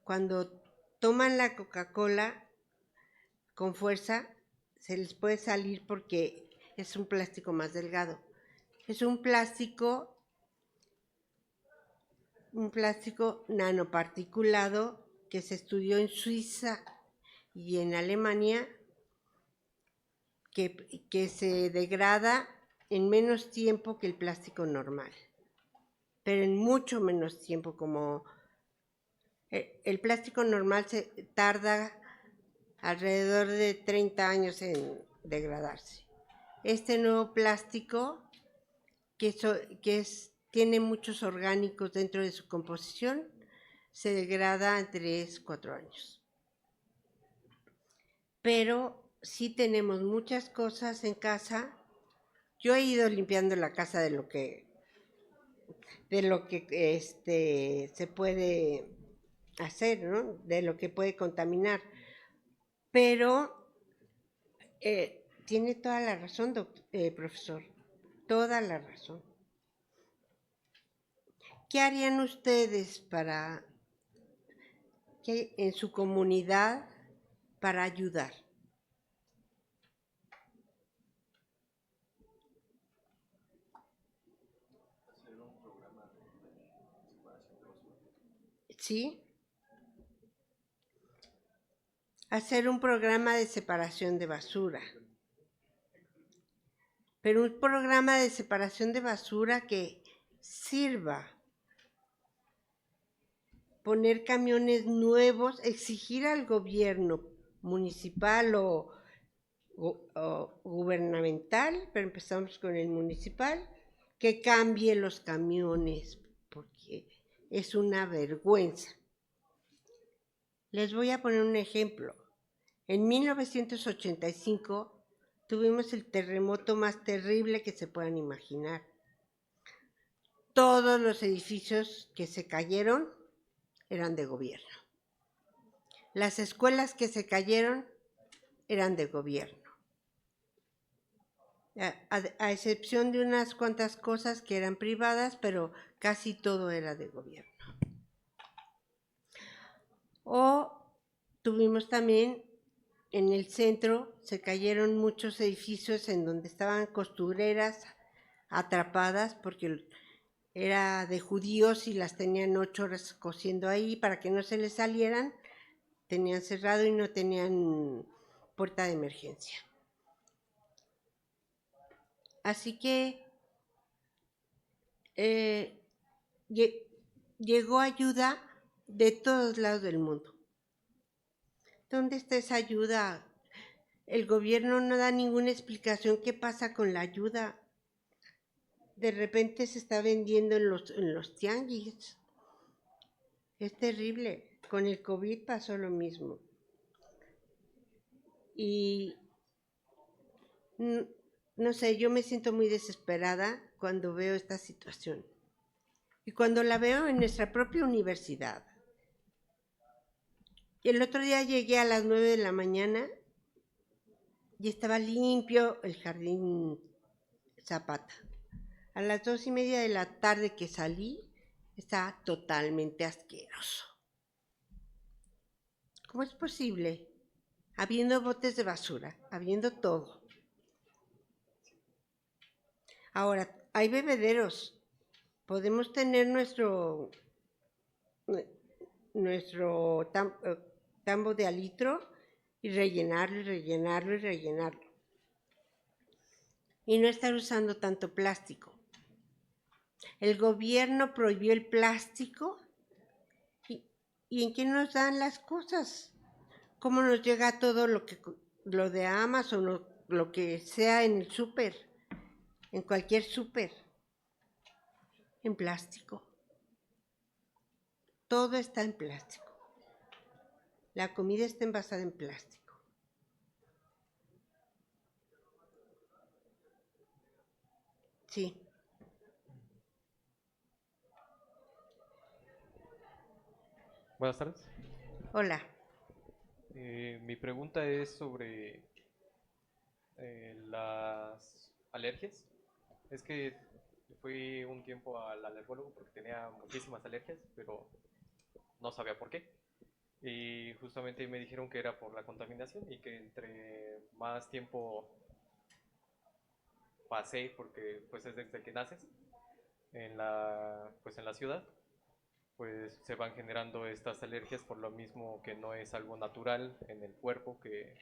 Cuando toman la Coca-Cola con fuerza, se les puede salir porque es un plástico más delgado. Es un plástico nanoparticulado que se estudió en Suiza y en Alemania, que se degrada en menos tiempo que el plástico normal, pero en mucho menos tiempo. Como el plástico normal se tarda alrededor de 30 años en degradarse. Este nuevo plástico, tiene muchos orgánicos dentro de su composición, se degrada en 3-4 años. Pero sí tenemos muchas cosas en casa. Yo he ido limpiando la casa de lo que se puede hacer, ¿no? De lo que puede contaminar. Pero tiene toda la razón, profesor, toda la razón. ¿Qué harían ustedes en su comunidad para ayudar? ¿Sí? Hacer un programa de separación de basura. Pero un programa de separación de basura que sirva. Poner camiones nuevos, exigir al gobierno municipal o gubernamental, pero empezamos con el municipal, que cambie los camiones, porque es una vergüenza. Les voy a poner un ejemplo. En 1985 tuvimos el terremoto más terrible que se puedan imaginar. Todos los edificios que se cayeron eran de gobierno. Las escuelas que se cayeron eran de gobierno. A excepción de unas cuantas cosas que eran privadas, pero casi todo era de gobierno. O tuvimos también en el centro, se cayeron muchos edificios en donde estaban costureras atrapadas porque era de judíos y las tenían 8 horas cosiendo ahí para que no se les salieran. Tenían cerrado y no tenían puerta de emergencia. Así que llegó ayuda de todos lados del mundo. ¿Dónde está esa ayuda? El gobierno no da ninguna explicación. ¿Qué pasa con la ayuda? De repente se está vendiendo en los tianguis. Es terrible. Con el COVID pasó lo mismo. Y no sé, yo me siento muy desesperada cuando veo esta situación. Y cuando la veo en nuestra propia universidad. Y el otro día llegué a las 9 de la mañana y estaba limpio el jardín Zapata. A las 2:30 de la tarde que salí, estaba totalmente asqueroso. ¿Cómo es posible? Habiendo botes de basura, habiendo todo. Ahora, hay bebederos. Podemos tener nuestro tambo de al litro y rellenarlo y rellenarlo y rellenarlo. Y no estar usando tanto plástico. El gobierno prohibió el plástico. ¿Y en qué nos dan las cosas? ¿Cómo nos llega todo lo de Amazon o lo que sea en el súper? En cualquier súper. En plástico. Todo está en plástico. La comida está envasada en plástico. Sí. Buenas tardes. Hola. Mi pregunta es sobre las alergias. Es que fui un tiempo al alergólogo porque tenía muchísimas alergias, pero no sabía por qué. Y justamente me dijeron que era por la contaminación y que entre más tiempo pasé, porque pues es desde que naces pues en la ciudad, pues se van generando estas alergias por lo mismo que no es algo natural en el cuerpo, que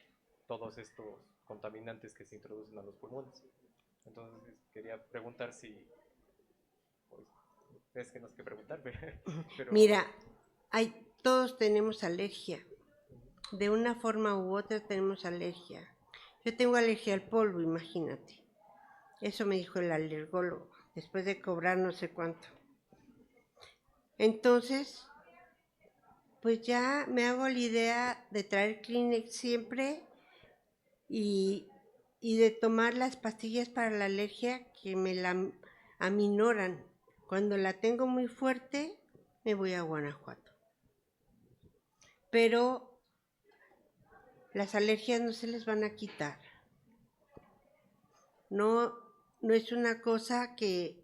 todos estos contaminantes que se introducen a los pulmones. Entonces quería preguntar si, pues, es que no sé qué preguntar, pero Mira, todos tenemos alergia. De una forma u otra tenemos alergia. Yo tengo alergia al polvo, imagínate. Eso me dijo el alergólogo, después de cobrar no sé cuánto. Entonces, pues ya me hago la idea de traer Kleenex siempre y, y de tomar las pastillas para la alergia que me la aminoran. Cuando la tengo muy fuerte, me voy a Guanajuato. Pero las alergias no se les van a quitar. No, no es una cosa que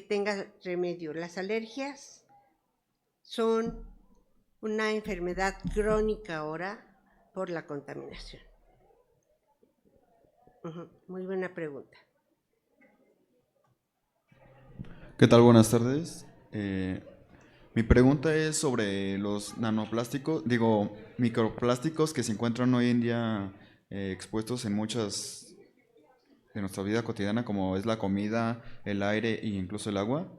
tenga remedio. Las alergias son una enfermedad crónica ahora por la contaminación. Muy buena pregunta. ¿Qué tal? Buenas tardes. Mi pregunta es sobre los nanoplásticos, digo, microplásticos que se encuentran hoy en día expuestos en muchas de nuestra vida cotidiana, como es la comida, el aire e incluso el agua,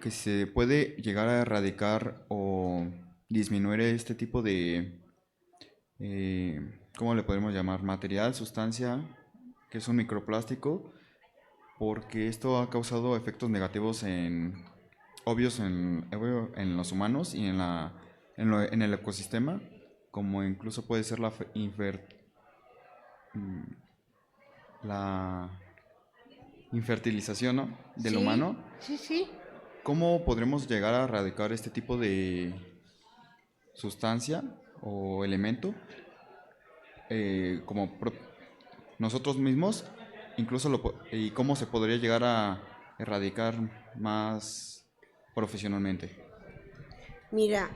que se puede llegar a erradicar o disminuir este tipo de, ¿cómo le podemos llamar? Material, sustancia, que es un microplástico, porque esto ha causado efectos negativos obvios en los humanos y en el ecosistema, como incluso puede ser la infertilización, ¿no?, del Sí, humano. sí, sí. ¿Cómo podremos llegar a erradicar este tipo de sustancia o elemento como nosotros mismos, incluso y cómo se podría llegar a erradicar más profesionalmente? Mira,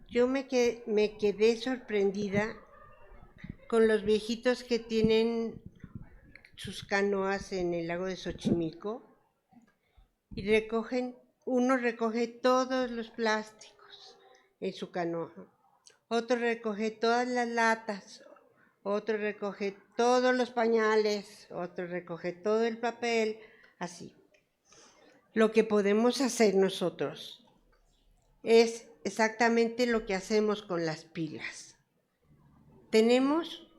yo me quedé sorprendida con los viejitos que tienen sus canoas en el lago de Xochimilco y uno recoge todos los plásticos en su canoa, otro recoge todas las latas, otro recoge todos los pañales, otro recoge todo el papel, así. Lo que podemos hacer nosotros es exactamente lo que hacemos con las pilas. Tenemos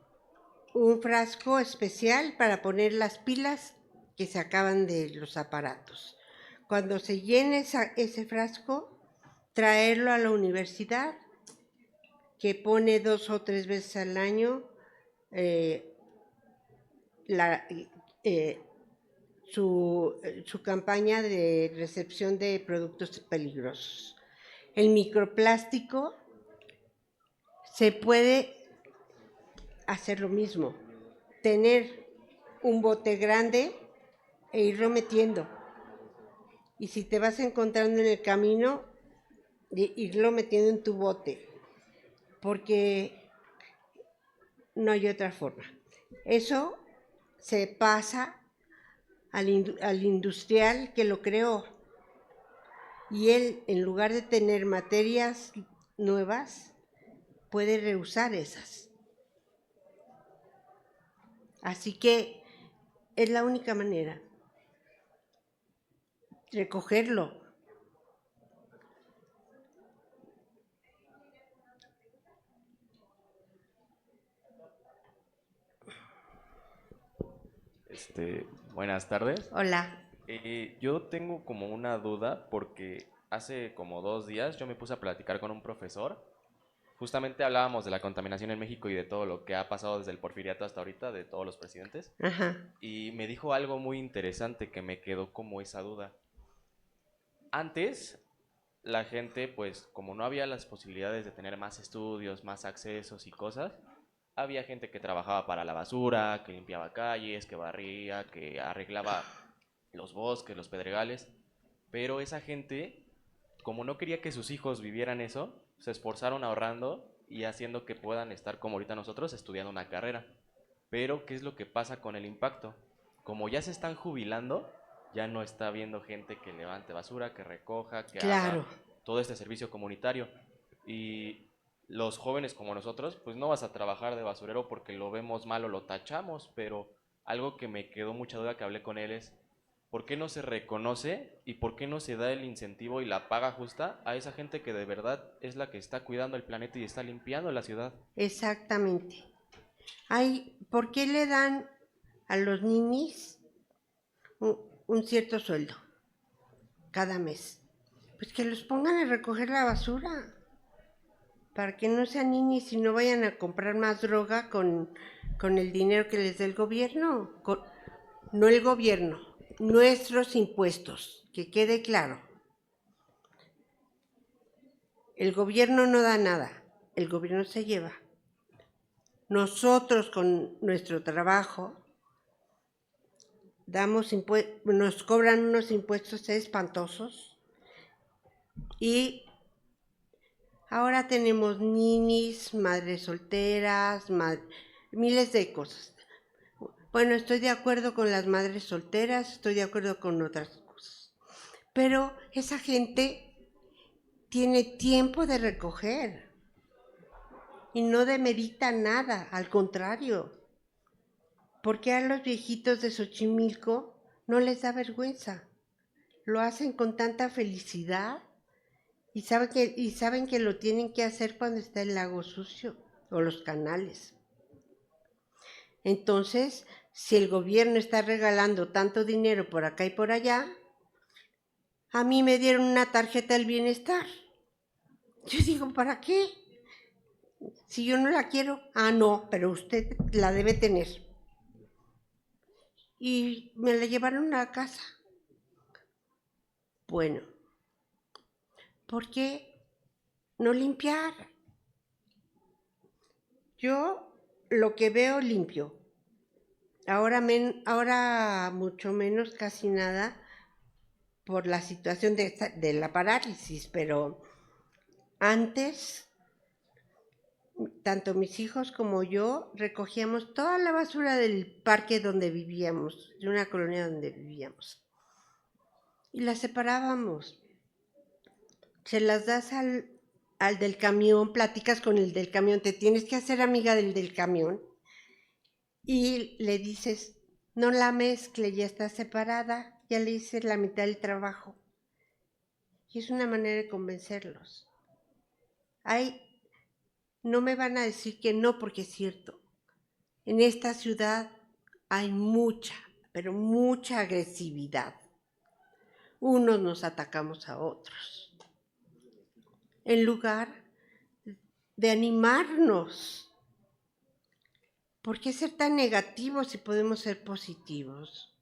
un frasco especial para poner las pilas que se acaban de los aparatos. Cuando se llene ese frasco, traerlo a la universidad, que pone 2 o 3 veces al año su campaña de recepción de productos peligrosos. El microplástico se puede hacer lo mismo, tener un bote grande e irlo metiendo. Y si te vas encontrando en el camino, irlo metiendo en tu bote, porque no hay otra forma. Eso se pasa al industrial que lo creó, y él, en lugar de tener materias nuevas, puede reusar esas. Así que es la única manera, recogerlo. Buenas tardes. Hola. Yo tengo como una duda porque hace como 2 días yo me puse a platicar con un profesor. Justamente hablábamos de la contaminación en México y de todo lo que ha pasado desde el porfiriato hasta ahorita, de todos los presidentes. Ajá. Y me dijo algo muy interesante que me quedó como esa duda. Antes, la gente, pues como no había las posibilidades de tener más estudios, más accesos y cosas, había gente que trabajaba para la basura, que limpiaba calles, que barría, que arreglaba los bosques, los pedregales, pero esa gente, como no quería que sus hijos vivieran eso, se esforzaron ahorrando y haciendo que puedan estar como ahorita nosotros estudiando una carrera. Pero, ¿qué es lo que pasa con el impacto? Como ya se están jubilando, ya no está viendo gente que levante basura, que recoja, que haga Claro, todo este servicio comunitario. Y los jóvenes como nosotros, pues no vas a trabajar de basurero porque lo vemos mal o lo tachamos, pero algo que me quedó mucha duda que hablé con él es, ¿por qué no se reconoce y por qué no se da el incentivo y la paga justa a esa gente que de verdad es la que está cuidando el planeta y está limpiando la ciudad? exactamente. ¿Por qué le dan a los ninis un cierto sueldo cada mes? Pues que los pongan a recoger la basura, para que no sean ninis y no vayan a comprar más droga con el dinero que les dé el gobierno. No el gobierno, nuestros impuestos, que quede claro. El gobierno no da nada, el gobierno se lleva. Nosotros con nuestro trabajo nos cobran unos impuestos espantosos y ahora tenemos ninis, madres solteras, miles de cosas. Bueno, estoy de acuerdo con las madres solteras, estoy de acuerdo con otras cosas, pero esa gente tiene tiempo de recoger y no demerita nada, al contrario. ¿Por qué a los viejitos de Xochimilco no les da vergüenza? Lo hacen con tanta felicidad y saben que lo tienen que hacer cuando está el lago sucio o los canales. Entonces, si el gobierno está regalando tanto dinero por acá y por allá, a mí me dieron una tarjeta del bienestar. Yo digo, ¿para qué? Si yo no la quiero, no, pero usted la debe tener. Y me la llevaron a casa. Bueno, ¿por qué no limpiar? Yo lo que veo limpio. Ahora mucho menos, casi nada, por la situación de la parálisis, pero antes, tanto mis hijos como yo recogíamos toda la basura del parque donde vivíamos, de una colonia donde vivíamos, y la separábamos. Se las das al del camión, platicas con el del camión, te tienes que hacer amiga del camión, y le dices, no la mezcle, ya está separada, ya le hice la mitad del trabajo. Y es una manera de convencerlos. No me van a decir que no, porque es cierto. En esta ciudad hay mucha, pero mucha agresividad. Unos nos atacamos a otros. En lugar de animarnos. ¿Por qué ser tan negativos si podemos ser positivos?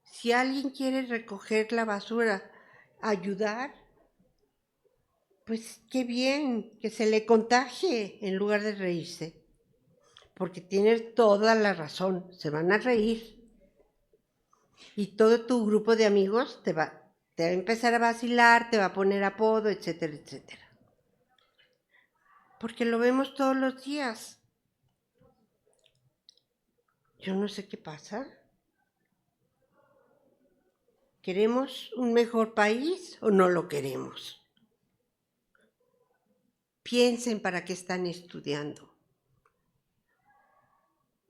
Si alguien quiere recoger la basura, ayudar, pues qué bien, que se le contagie en lugar de reírse. Porque tienes toda la razón, se van a reír. Y todo tu grupo de amigos te va a empezar a vacilar, te va a poner apodo, etcétera, etcétera. Porque lo vemos todos los días. Yo no sé qué pasa. ¿Queremos un mejor país o no lo queremos? Piensen para qué están estudiando.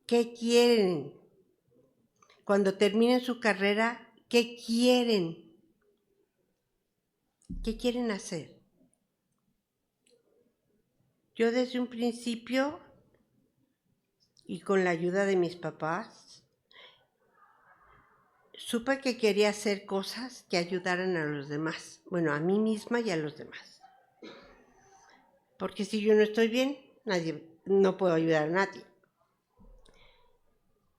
¿Qué quieren? Cuando terminen su carrera, ¿qué quieren? ¿Qué quieren hacer? Yo desde un principio, y con la ayuda de mis papás, supe que quería hacer cosas que ayudaran a los demás. Bueno, a mí misma y a los demás. Porque si yo no estoy bien, no puedo ayudar a nadie.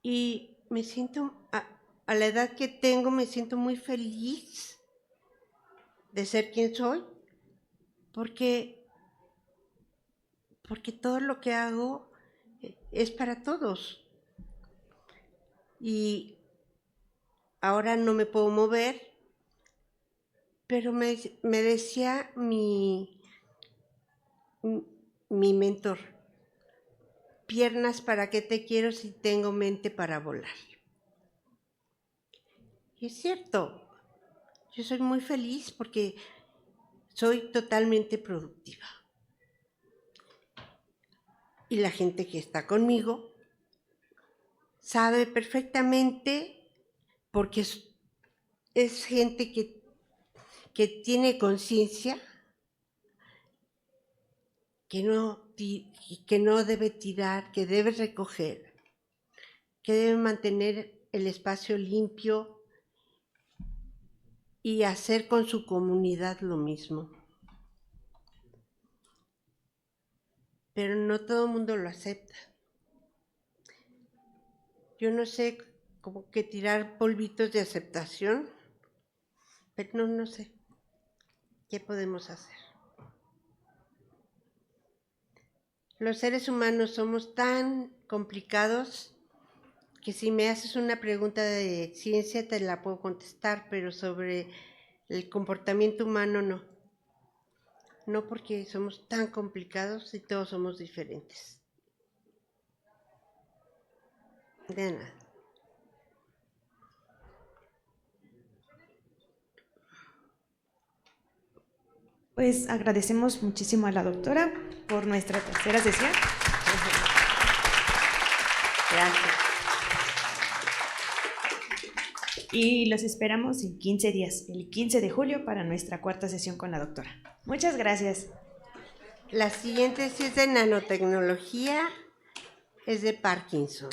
Y me siento, a la edad que tengo, me siento muy feliz de ser quien soy. porque todo lo que hago es para todos. Y ahora no me puedo mover, pero me decía mi mentor, piernas, ¿para qué te quiero si tengo mente para volar? Y es cierto, yo soy muy feliz porque soy totalmente productiva. Y la gente que está conmigo sabe perfectamente, porque es gente que tiene conciencia, que no debe tirar, que debe recoger, que debe mantener el espacio limpio y hacer con su comunidad lo mismo. Pero no todo el mundo lo acepta. Yo no sé, como que tirar polvitos de aceptación, pero no sé. ¿Qué podemos hacer? Los seres humanos somos tan complicados que si me haces una pregunta de ciencia te la puedo contestar, pero sobre el comportamiento humano no. No, porque somos tan complicados y todos somos diferentes. De nada. Pues agradecemos muchísimo a la doctora por nuestra tercera sesión. Gracias. Y los esperamos en 15 días, el 15 de julio, para nuestra cuarta sesión con la doctora. Muchas gracias. La siguiente sí es de nanotecnología, es de Parkinson.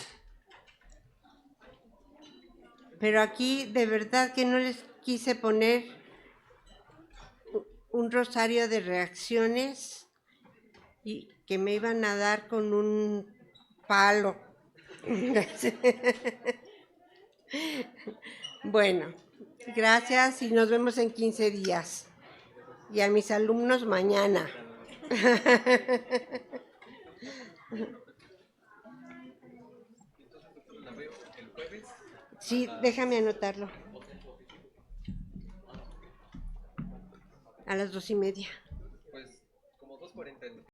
Pero aquí de verdad que no les quise poner un rosario de reacciones y que me iban a dar con un palo. Bueno, gracias y nos vemos en 15 días. Y a mis alumnos mañana. Sí, déjame anotarlo. A las 2:30. Pues como 2:40.